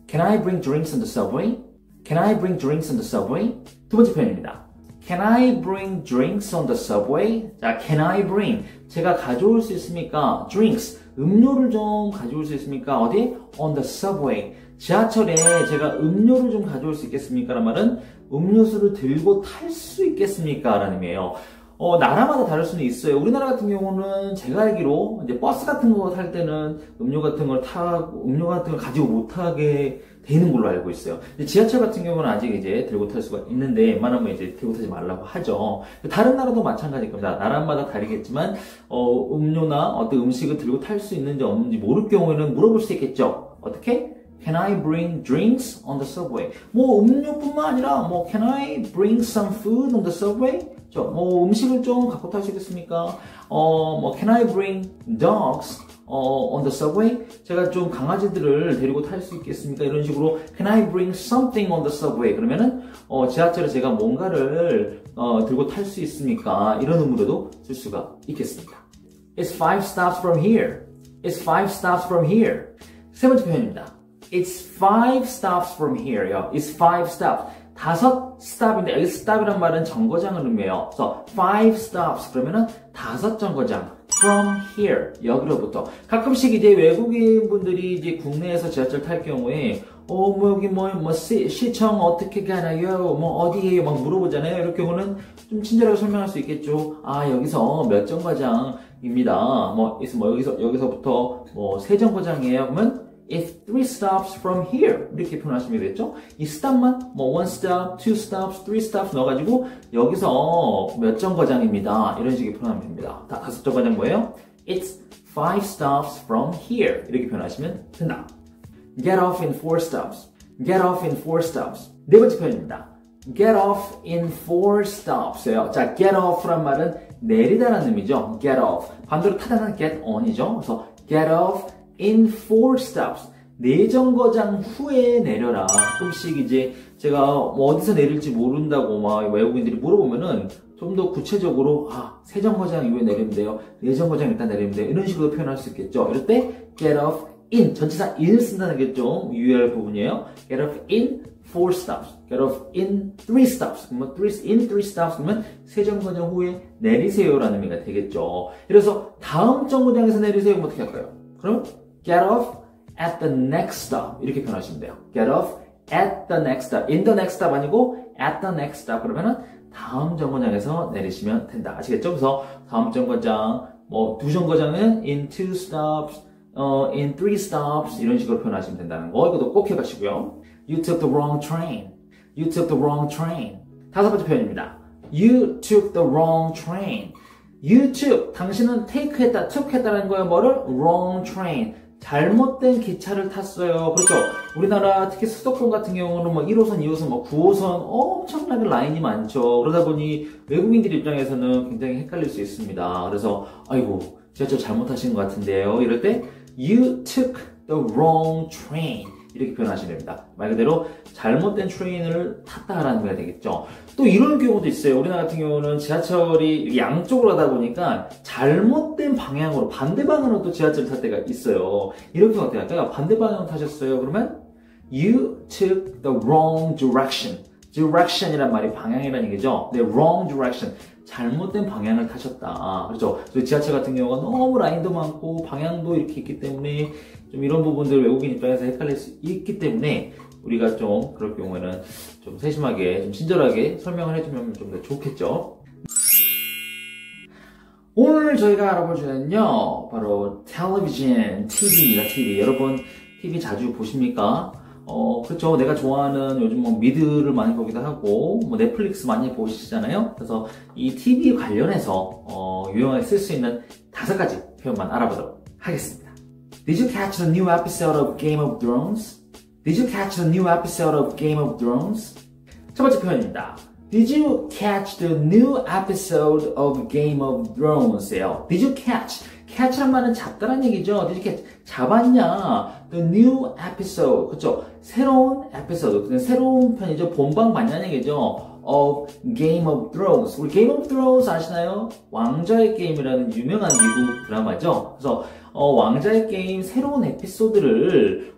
Can I bring drinks on the subway? Can I bring drinks on the subway? 두 번째 표현입니다. Can I bring drinks on the subway? 자, can I bring? 제가 가져올 수 있습니까? drinks. 음료를 좀 가져올 수 있습니까? 어디? On the subway. 지하철에 제가 음료를 좀 가져올 수 있겠습니까? 라는 말은 음료수를 들고 탈 수 있겠습니까? 라는 의미예요. 나라마다 다를 수는 있어요. 우리나라 같은 경우는 제가 알기로 이제 버스 같은 거 탈 때는 음료 같은 걸 가지고 못 타게 되는 걸로 알고 있어요. 지하철 같은 경우는 아직 이제 들고 탈 수가 있는데 웬만하면 이제 들고 타지 말라고 하죠. 다른 나라도 마찬가지일 겁니다. 나라마다 다르겠지만 음료나 어떤 음식을 들고 탈 수 있는지 없는지 모를 경우에는 물어볼 수 있겠죠. 어떻게? Can I bring drinks on the subway? 뭐 음료뿐만 아니라 뭐 Can I bring some food on the subway? 뭐 음식을 좀 갖고 탈 수 있겠습니까? 뭐 Can I bring dogs on the subway? 제가 좀 강아지들을 데리고 탈 수 있겠습니까? 이런 식으로 Can I bring something on the subway? 그러면은 지하철에 제가 뭔가를 들고 탈 수 있습니까? 이런 의미로도 쓸 수가 있겠습니다. It's 5 stops from here. It's 5 stops from here. 세 번째 표현입니다. It's 5 stops from here. It's 5 stops. 5 stop인데 여기 stop이란 말은 정거장을 의미해요. 그래서 5 stops 그러면은 5 정거장 from here 여기로부터. 가끔씩 이제 외국인 분들이 이제 국내에서 지하철 탈 경우에 뭐 여기 뭐 시청 어떻게 가나요? 뭐 어디에요? 막 물어보잖아요. 이럴 경우는 좀 친절하게 설명할 수 있겠죠. 아, 여기서 몇 정거장입니다. 뭐 여기서부터 뭐 3정거장이에요. 그러면 It's 3 stops from here. 이렇게 표현하시면 되겠죠? 이 stop만 뭐 1 stop, 2 stops, 3 stops 넣어가지고 여기서 몇 정거장입니다. 이런 식의 표현하면 됩니다. 다 5정거장 뭐예요? It's 5 stops from here. 이렇게 표현하시면 된다. Get off in 4 stops. Get off in 4 stops. 네 번째 표현입니다. Get off in 4 stops예요. 자, get off란 말은 내리다라는 의미죠. Get off. 반대로 타다는 get on이죠. 그래서 get off in 4 stops. 4정거장 후에 내려라. 가끔씩 이제 제가 뭐 어디서 내릴지 모른다고 막 외국인들이 물어보면은 좀 더 구체적으로 3정거장 이후에 내리면 돼요. 4정거장 일단 내리면 돼요. 이런 식으로 표현할 수 있겠죠. 이럴 때 get off in 전치사 in을 쓴다는 게 좀 유의할 부분이에요. get off in 4 stops. get off in 3 stops. 그러면 in 3 stops 그러면 3정거장 후에 내리세요라는 의미가 되겠죠. 그래서 다음 정거장에서 내리세요. 그럼 어떻게 할까요? 그럼 get off at the next stop 이렇게 표현하시면 돼요. get off at the next stop. in the next stop 아니고 at the next stop 그러면은 다음 정거장에서 내리시면 된다. 아시겠죠? 그래서 다음 정거장 뭐 2정거장은 in 2 stops, in 3 stops 이런 식으로 표현하시면 된다는 거 이것도 꼭 해가시고요. You took the wrong train. You took the wrong train. 5번째 표현입니다. You took the wrong train. You took, 당신은 take 했다, took 했다는 거예요. 뭐를? wrong train. 잘못된 기차를 탔어요. 그렇죠. 우리나라 특히 수도권 같은 경우는 뭐 1호선, 2호선, 뭐 9호선 엄청나게 라인이 많죠. 그러다 보니 외국인들 입장에서는 굉장히 헷갈릴 수 있습니다. 그래서 아이고 지하철 잘못 타신 것 같은데요. 이럴 때 You took the wrong train 이렇게 표현하시면 됩니다. 말 그대로 잘못된 트레인을 탔다라는 게 되겠죠. 또 이런 경우도 있어요. 우리나라 같은 경우는 지하철이 양쪽으로 가다 보니까 잘못된 방향으로 반대 방향으로 또 지하철을 탈 때가 있어요. 이런 경우 어떻게 할까요? 반대 방향 타셨어요. 그러면 You took the wrong direction. direction이란 말이 방향이라는 얘기죠. 네, wrong direction. 잘못된 방향을 타셨다. 그렇죠. 지하철 같은 경우가 너무 라인도 많고 방향도 이렇게 있기 때문에 좀 이런 부분들 외국인 입장에서 헷갈릴 수 있기 때문에 우리가 좀 그럴 경우에는 좀 세심하게, 좀 친절하게 설명을 해주면 좀 더 좋겠죠. 오늘 저희가 알아볼 주제는요, 바로 텔레비전, TV입니다. TV. 여러분 TV 자주 보십니까? 그렇죠. 내가 좋아하는 요즘 뭐 미드를 많이 보기도 하고, 뭐 넷플릭스 많이 보시잖아요. 그래서 이 TV 관련해서 유용하게 쓸 수 있는 5가지 표현만 알아보도록 하겠습니다. Did you catch the new episode of Game of Thrones? Did you catch the new episode of Game of Thrones? 첫 번째 표현입니다. Did you catch the new episode of Game of Thrones예요. Did you catch? catch란 말은 잡다란 얘기죠. Did you catch? 잡았냐? The new episode. 그쵸? 새로운 에피소드. 새로운 편이죠. 본방 봤냐는 얘기죠. of Game of Thrones. 우리 Game of Thrones 아시나요? 왕좌의 게임이라는 유명한 미국 드라마죠. 그래서 왕좌의 게임 새로운 에피소드를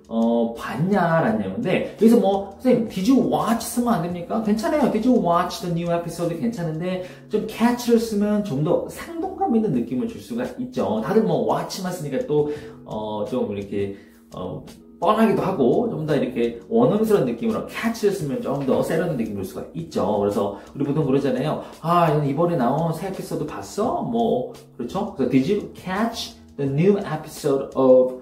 봤냐라는 내용인데 여기서 뭐 선생님 Did you watch 쓰면 안 됩니까? 괜찮아요. Did you watch the new episode 괜찮은데 좀 catch를 쓰면 좀 더 생동감 있는 느낌을 줄 수가 있죠. 다들 뭐 watch만 쓰니까 또 좀 이렇게 뻔하기도 하고 좀 더 이렇게 원음스러운 느낌으로 catch를 쓰면 좀 더 세련된 느낌을 줄 수가 있죠. 그래서 우리 보통 그러잖아요. 아 이번에 나온 새 에피소드 봤어? 뭐 그렇죠? 그래서 Did you catch the new episode of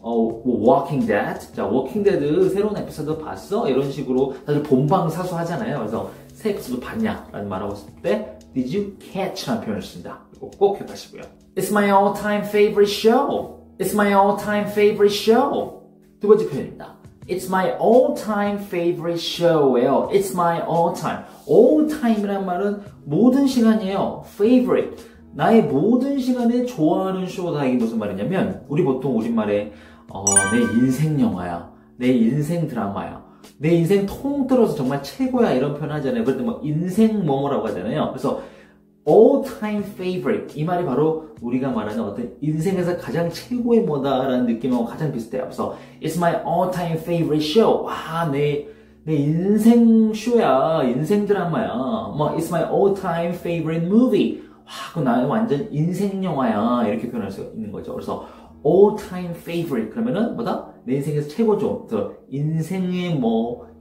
Walking Dead? 자, Walking Dead 새로운 에피소드 봤어? 이런 식으로 다들 본방사수 하잖아요. 그래서 새 에피소드 봤냐? 라는 말하고 있을 때 Did you catch? 라는 표현을 씁니다. 이거 꼭 기억하시고요. It's my all-time favorite show. It's my all-time favorite show. 두 번째 표현입니다. It's my all-time favorite show예요. It's my all-time. all-time이란 말은 모든 시간이에요. favorite. 나의 모든 시간에 좋아하는 쇼다. 이게 무슨 말이냐면 우리 보통 우리말에 내 인생 영화야. 내 인생 드라마야. 내 인생 통틀어서 정말 최고야. 이런 표현 하잖아요. 그럴 때 뭐 인생 뭐뭐라고 하잖아요. 그래서 all-time favorite 이 말이 바로 우리가 말하는 어떤 인생에서 가장 최고의 뭐다라는 느낌하고 가장 비슷해요. 그래서 It's my all-time favorite show. 와, 내 인생 쇼야. 인생 드라마야. 뭐 It's my all-time favorite movie. 와, 그거 나의 완전 인생 영화야. 이렇게 표현할 수 있는 거죠. 그래서 all-time favorite 그러면은 뭐다? 내 인생에서 최고죠. 그래서 인생의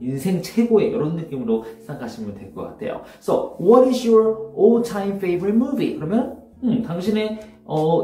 인생 최고의 이런 느낌으로 생각하시면 될 것 같아요. So, what is your all-time favorite movie? 그러면 당신의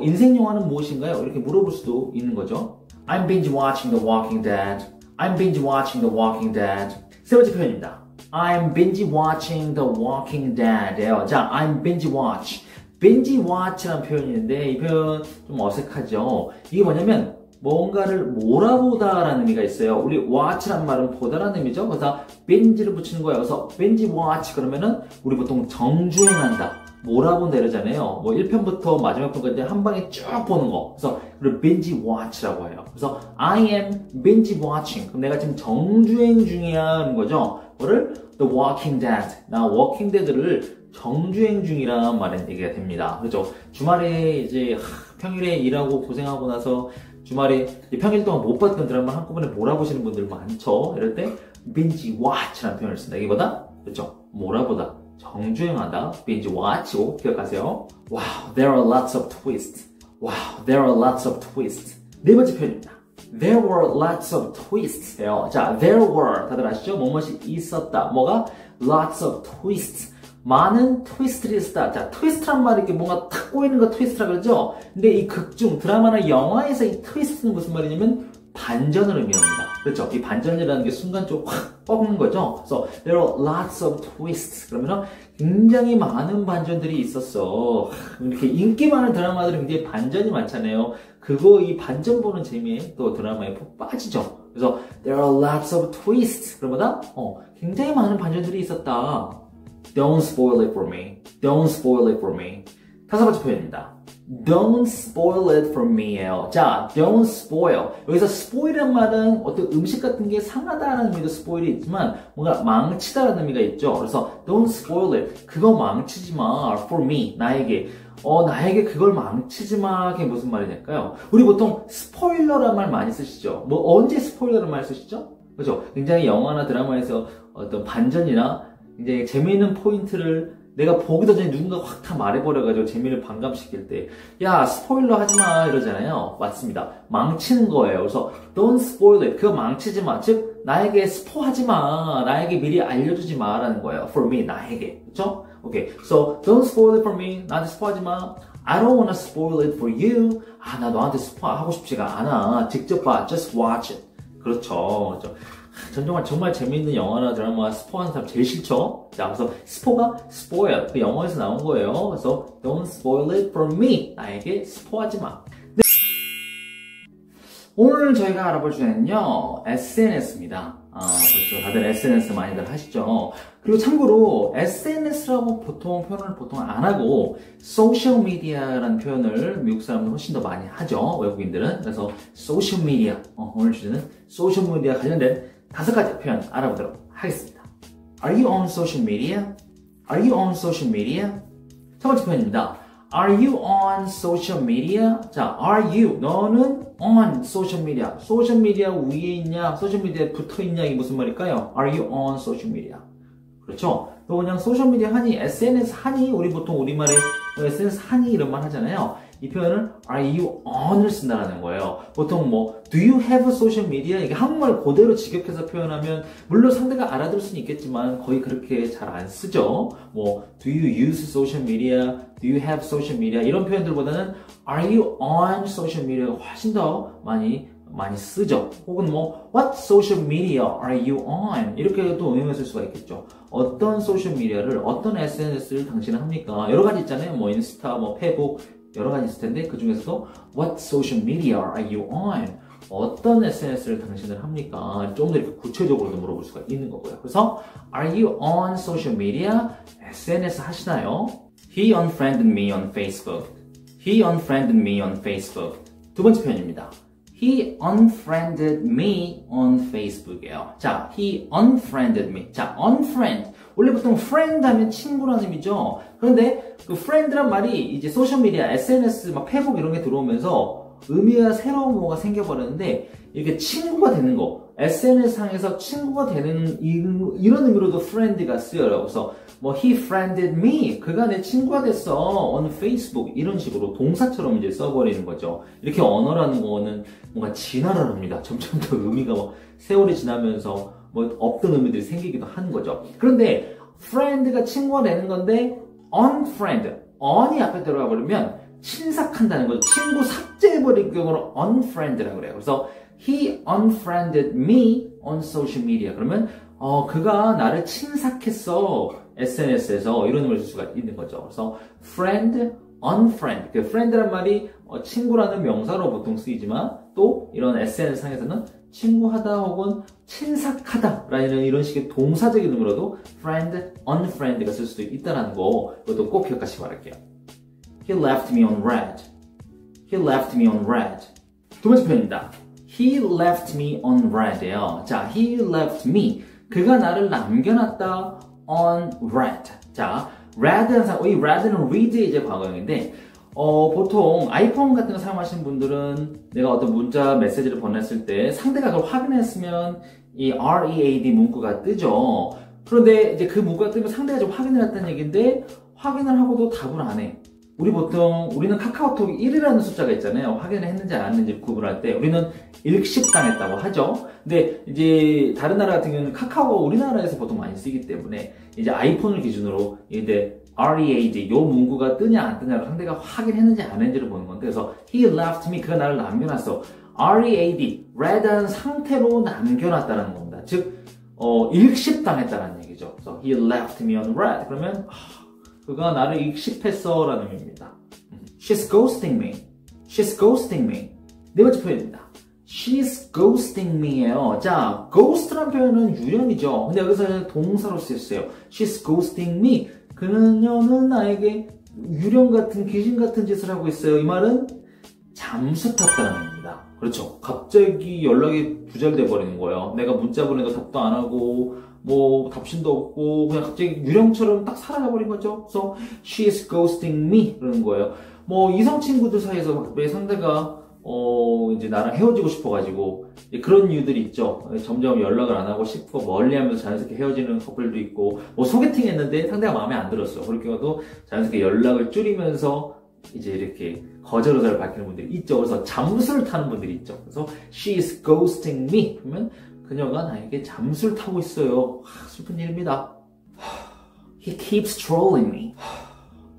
인생 영화는 무엇인가요? 이렇게 물어볼 수도 있는 거죠. I'm binge watching The Walking Dead. I'm binge watching The Walking Dead. 세 번째 표현입니다. I'm binge watching The Walking Dead예요. 자, I'm binge watch. binge watch라는 표현이 있는데 이 표현 좀 어색하죠. 이게 뭐냐면 뭔가를 몰아보다라는 의미가 있어요. 우리 watch란 말은 보다라는 의미죠. 그래서 binge를 붙이는 거예요. 그래서 binge watch 그러면은 우리 보통 정주행한다, 몰아본다 이러잖아요. 뭐 1편부터 마지막 편까지 한 방에 쭉 보는 거. 그래서 그걸 binge watch라고 해요. 그래서 I am binge watching. 그럼 내가 지금 정주행 중이야 하는 거죠. 뭐를? The Walking Dead. 나 Walking Dead를 정주행 중이란 말은 얘기가 됩니다. 그렇죠? 주말에 이제 평일에 일하고 고생하고 나서 주말에 평일 동안 못 봤던 드라마 한꺼번에 몰아보시는 분들 많죠? 이럴 때 binge watch라는 표현을 쓴다. 이거보다 그렇죠? 몰아보다, 정주행하다, binge watch고 기억하세요. Wow, there are lots of twists. Wow, there are lots of twists. 네 번째 표현입니다. There were lots of twists예요. 자, there were 다들 아시죠? 뭐뭇이 있었다. 뭐가? Lots of twists. 많은 트위스트들이 있었다. 자, 트위스트란 말이 이렇게 뭔가 탁 꼬이는 거 트위스트라 그러죠? 근데 이 극중, 드라마나 영화에서 이 트위스트는 무슨 말이냐면 반전을 의미합니다. 그렇죠? 이 반전이라는 게 순간적으로 확 꺾는 거죠. 그래서 there are lots of twists. 그러면은 굉장히 많은 반전들이 있었어. 이렇게 인기 많은 드라마들은 굉장히 반전이 많잖아요. 이 반전 보는 재미에 또 드라마에 푹 빠지죠. 그래서 there are lots of twists. 그러면 굉장히 많은 반전들이 있었다. Don't spoil it for me. Don't spoil it for me. 다섯 번째 표현입니다. Don't spoil it for me예요. 자, don't spoil. 여기서 spoil이란 말은 어떤 음식 같은 게 상하다는 의미도 spoil이 있지만 뭔가 망치다라는 의미가 있죠. 그래서 don't spoil it. 그거 망치지 마. For me. 나에게. 나에게 그걸 망치지 마. 그게 무슨 말이냐까요? 우리 보통 스포일러란 말 많이 쓰시죠. 뭐 언제 스포일러란 말 쓰시죠? 그렇죠? 굉장히 영화나 드라마에서 어떤 반전이나 굉장히 재미있는 포인트를 내가 보기도 전에 누군가 확 다 말해버려가지고 재미를 반감시킬 때, 야, 스포일러 하지 마, 이러잖아요. 맞습니다. 망치는 거예요. 그래서, don't spoil it. 그거 망치지 마. 즉, 나에게 스포하지 마. 나에게 미리 알려주지 마라는 거예요. For me, 나에게. 그쵸? 오케이. So, don't spoil it for me. 나한테 스포하지 마. I don't wanna spoil it for you. 나 너한테 스포하고 싶지가 않아. 직접 봐. Just watch it. 그렇죠. 전 정말 재미있는 영화나 드라마 스포하는 사람 제일 싫죠? 자, 그래서 스포가 spoil, 그 영어에서 나온 거예요. 그래서 don't spoil it for me. 나에게 스포하지 마. 네. 오늘 저희가 알아볼 주제는요, SNS입니다. 그렇죠. 다들 SNS 많이들 하시죠. 그리고 참고로 SNS라고 표현을 보통 안 하고 소셜미디어라는 표현을 미국 사람들은 훨씬 더 많이 하죠. 외국인들은. 그래서 소셜미디어, 오늘 주제는 소셜미디어 관련된 5가지 표현 알아보도록 하겠습니다. Are you on social media? Are you on social media? 첫 번째 표현입니다. Are you on social media? 자, are you? 너는 on social media. 소셜 미디어 위에 있냐? 소셜 미디어에 붙어 있냐? 이게 무슨 말일까요? Are you on social media? 그렇죠? 너 그냥 소셜 미디어 하니? SNS 하니? 우리 보통 우리말에 SNS 하니? 이런 말 하잖아요. 이 표현은 are you on을 쓴다는 거예요. 보통 do you have social media? 이게 한국말 그대로 직역해서 표현하면 물론 상대가 알아들 수는 있겠지만 거의 그렇게 잘 안 쓰죠. do you use social media? Do you have social media? 이런 표현들보다는 are you on social media가 훨씬 더 많이 쓰죠. 혹은 what social media are you on? 이렇게도 응용했을 수가 있겠죠. 어떤 소셜 미디어를, 어떤 SNS를 당신은 합니까? 여러 가지 있잖아요. 인스타, 페북, 여러 가지 있을 텐데, 그 중에서도 what social media are you on? 어떤 SNS를 당신은 합니까? 좀 더 이렇게 구체적으로도 물어볼 수가 있는 거고요. 그래서 are you on social media? SNS 하시나요? He unfriended me on Facebook. He unfriended me on Facebook. 두 번째 표현입니다. He unfriended me on Facebook이에요. 자, he unfriended me. 자, unfriend. 원래 보통 friend 하면 친구라는 의미죠. 그런데 그 friend란 말이 이제 소셜미디어, SNS, 페북 이런 게 들어오면서 의미가 새로운 뭐가 생겨버렸는데 이렇게 친구가 되는 거. SNS상에서 친구가 되는 이런 의미로도 friend가 쓰여요. 그래서 he friended me. 그가 내 친구가 됐어. on Facebook. 이런 식으로 동사처럼 이제 써버리는 거죠. 이렇게 언어라는 거는 뭔가 진화를 합니다. 점점 더 의미가 세월이 지나면서 없던 의미들이 생기기도 하는 거죠. 그런데 friend가 친구가 되는 건데 unfriend. on이 앞에 들어가 버리면 친삭한다는 거죠. 친구 삭제해버릴 경우로 unfriend라고 그래요. 그래서 he unfriended me on social media. 그러면 그가 나를 친삭했어. SNS에서 이런 의미를 쓸 수가 있는 거죠. 그래서 friend, unfriend. 그 friend란 말이 친구라는 명사로 보통 쓰이지만 또 이런 SNS 상에서는 친구하다 혹은 친삭하다 라는 이런 식의 동사적인 의미로도 friend, unfriend가 쓸 수도 있다는 거 이것도 꼭 기억하시기 바랄게요. He left me on red. He left me on red. 두 번째 표현입니다. He left me on red예요. 자, he left me. 그가 나를 남겨놨다 on red. 자, red 항상 이 red는 read의 이제 과거형인데 보통 아이폰 같은 거 사용하시는 분들은 내가 어떤 문자 메시지를 보냈을 때 상대가 그걸 확인했으면 이 read 문구가 뜨죠. 그런데 이제 그 문구가 뜨면 상대가 좀 확인을 했다는 얘기인데 확인을 하고도 답을 안 해. 우리는 카카오톡 1이라는 숫자가 있잖아요. 확인을 했는지 안 했는지 구분할 때 우리는 일식당했다고 하죠. 근데 이제 다른 나라 같은 경우는 카카오가 우리나라에서 보통 많이 쓰기 때문에 이제 아이폰을 기준으로 이제 READ 요 문구가 뜨냐 안 뜨냐로 상대가 확인했는지 안 했는지를 보는 건데 그래서 he left me 그가 나를 남겨놨어. READ red한 상태로 남겨놨다는 겁니다. 즉 일식당했다는 얘기죠. 그래서 he left me on red. 그러면 그가 나를 일식했어 라는 의미입니다. She's ghosting me. She's ghosting me. 네 번째 표현입니다. She's ghosting me예요. 자, ghost라는 표현은 유령이죠. 근데 여기서 동사로 쓰였어요. She's ghosting me. 그녀는 나에게 유령 같은 귀신 같은 짓을 하고 있어요. 이 말은 잠수 탔다는 얘기입니다. 그렇죠. 갑자기 연락이 부절돼 버리는 거예요. 내가 문자 보내도 답도 안 하고 뭐 답신도 없고 그냥 갑자기 유령처럼 딱 사라져 버린 거죠. 그래서 she is ghosting me 그러는 거예요. 뭐 이성 친구들 사이에서 왜 상대가 이제 나랑 헤어지고 싶어가지고 그런 이유들이 있죠. 점점 연락을 안 하고 싶고 멀리하면서 자연스럽게 헤어지는 커플도 있고 뭐 소개팅했는데 상대가 마음에 안 들었어. 그렇게도 자연스럽게 연락을 줄이면서 이제 이렇게 거절 의사를 밝히는 분들이 있죠. 그래서 잠수를 타는 분들이 있죠. 그래서 she is ghosting me 그러면 그녀가 나에게 잠수를 타고 있어요. 슬픈 일입니다. He keeps trolling me.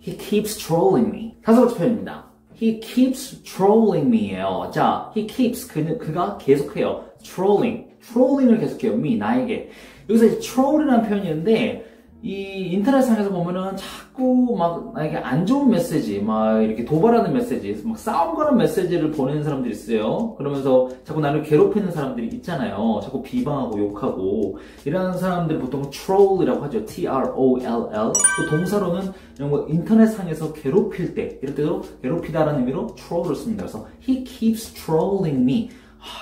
He keeps trolling me. 다섯 번째 표현입니다. He keeps trolling me예요. 자, he keeps 그가 계속해요. trolling을 계속해요. me 나에게. 여기서 troll이라는 표현이 있는데 이 인터넷상에서 보면은 자꾸 막 나에게 안 좋은 메시지, 막 이렇게 도발하는 메시지, 막 싸움 거는 메시지를 보내는 사람들이 있어요. 그러면서 자꾸 나를 괴롭히는 사람들이 있잖아요. 자꾸 비방하고 욕하고 이런 사람들이 보통 troll이라고 하죠. T-R-O-L-L. 또 동사로는 이런 거 인터넷상에서 괴롭힐 때 이럴 때도 괴롭히다라는 의미로 troll을 씁니다. 그래서 he keeps trolling me.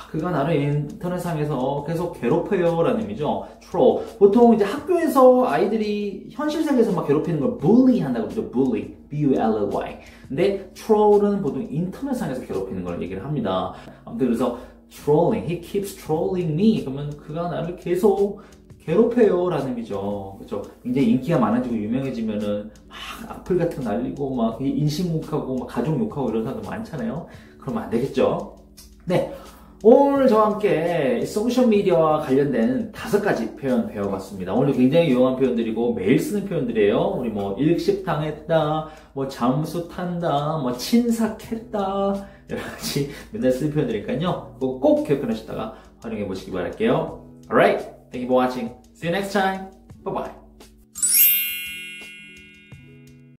그가 나를 인터넷상에서 계속 괴롭혀요 라는 의미죠. troll. 보통 이제 학교에서 아이들이 현실 세계에서 막 괴롭히는 걸 bully 한다고 그러죠. bully. B-U-L-L-Y. 근데 troll은 보통 인터넷상에서 괴롭히는 걸 얘기를 합니다. 아무튼 그래서 trolling. He keeps trolling me. 그러면 그가 나를 계속 괴롭혀요 라는 의미죠. 그렇죠? 굉장히 인기가 많아지고 유명해지면은 막 악플 같은 거 날리고 막 인신 욕하고 막 가족 욕하고 이런 사람들 많잖아요. 그러면 안 되겠죠. 네. 오늘 저와 함께 소셜미디어와 관련된 5가지 표현 배워봤습니다. 오늘 굉장히 유용한 표현들이고 매일 쓰는 표현들이에요. 우리 뭐 일식당했다, 뭐 잠수 탄다, 뭐 친삭했다 여러가지 맨날 쓰는 표현들이니까요. 그거 꼭 기억해놓으시다가 활용해 보시기 바랄게요. Alright, thank you for watching. See you next time. Bye bye.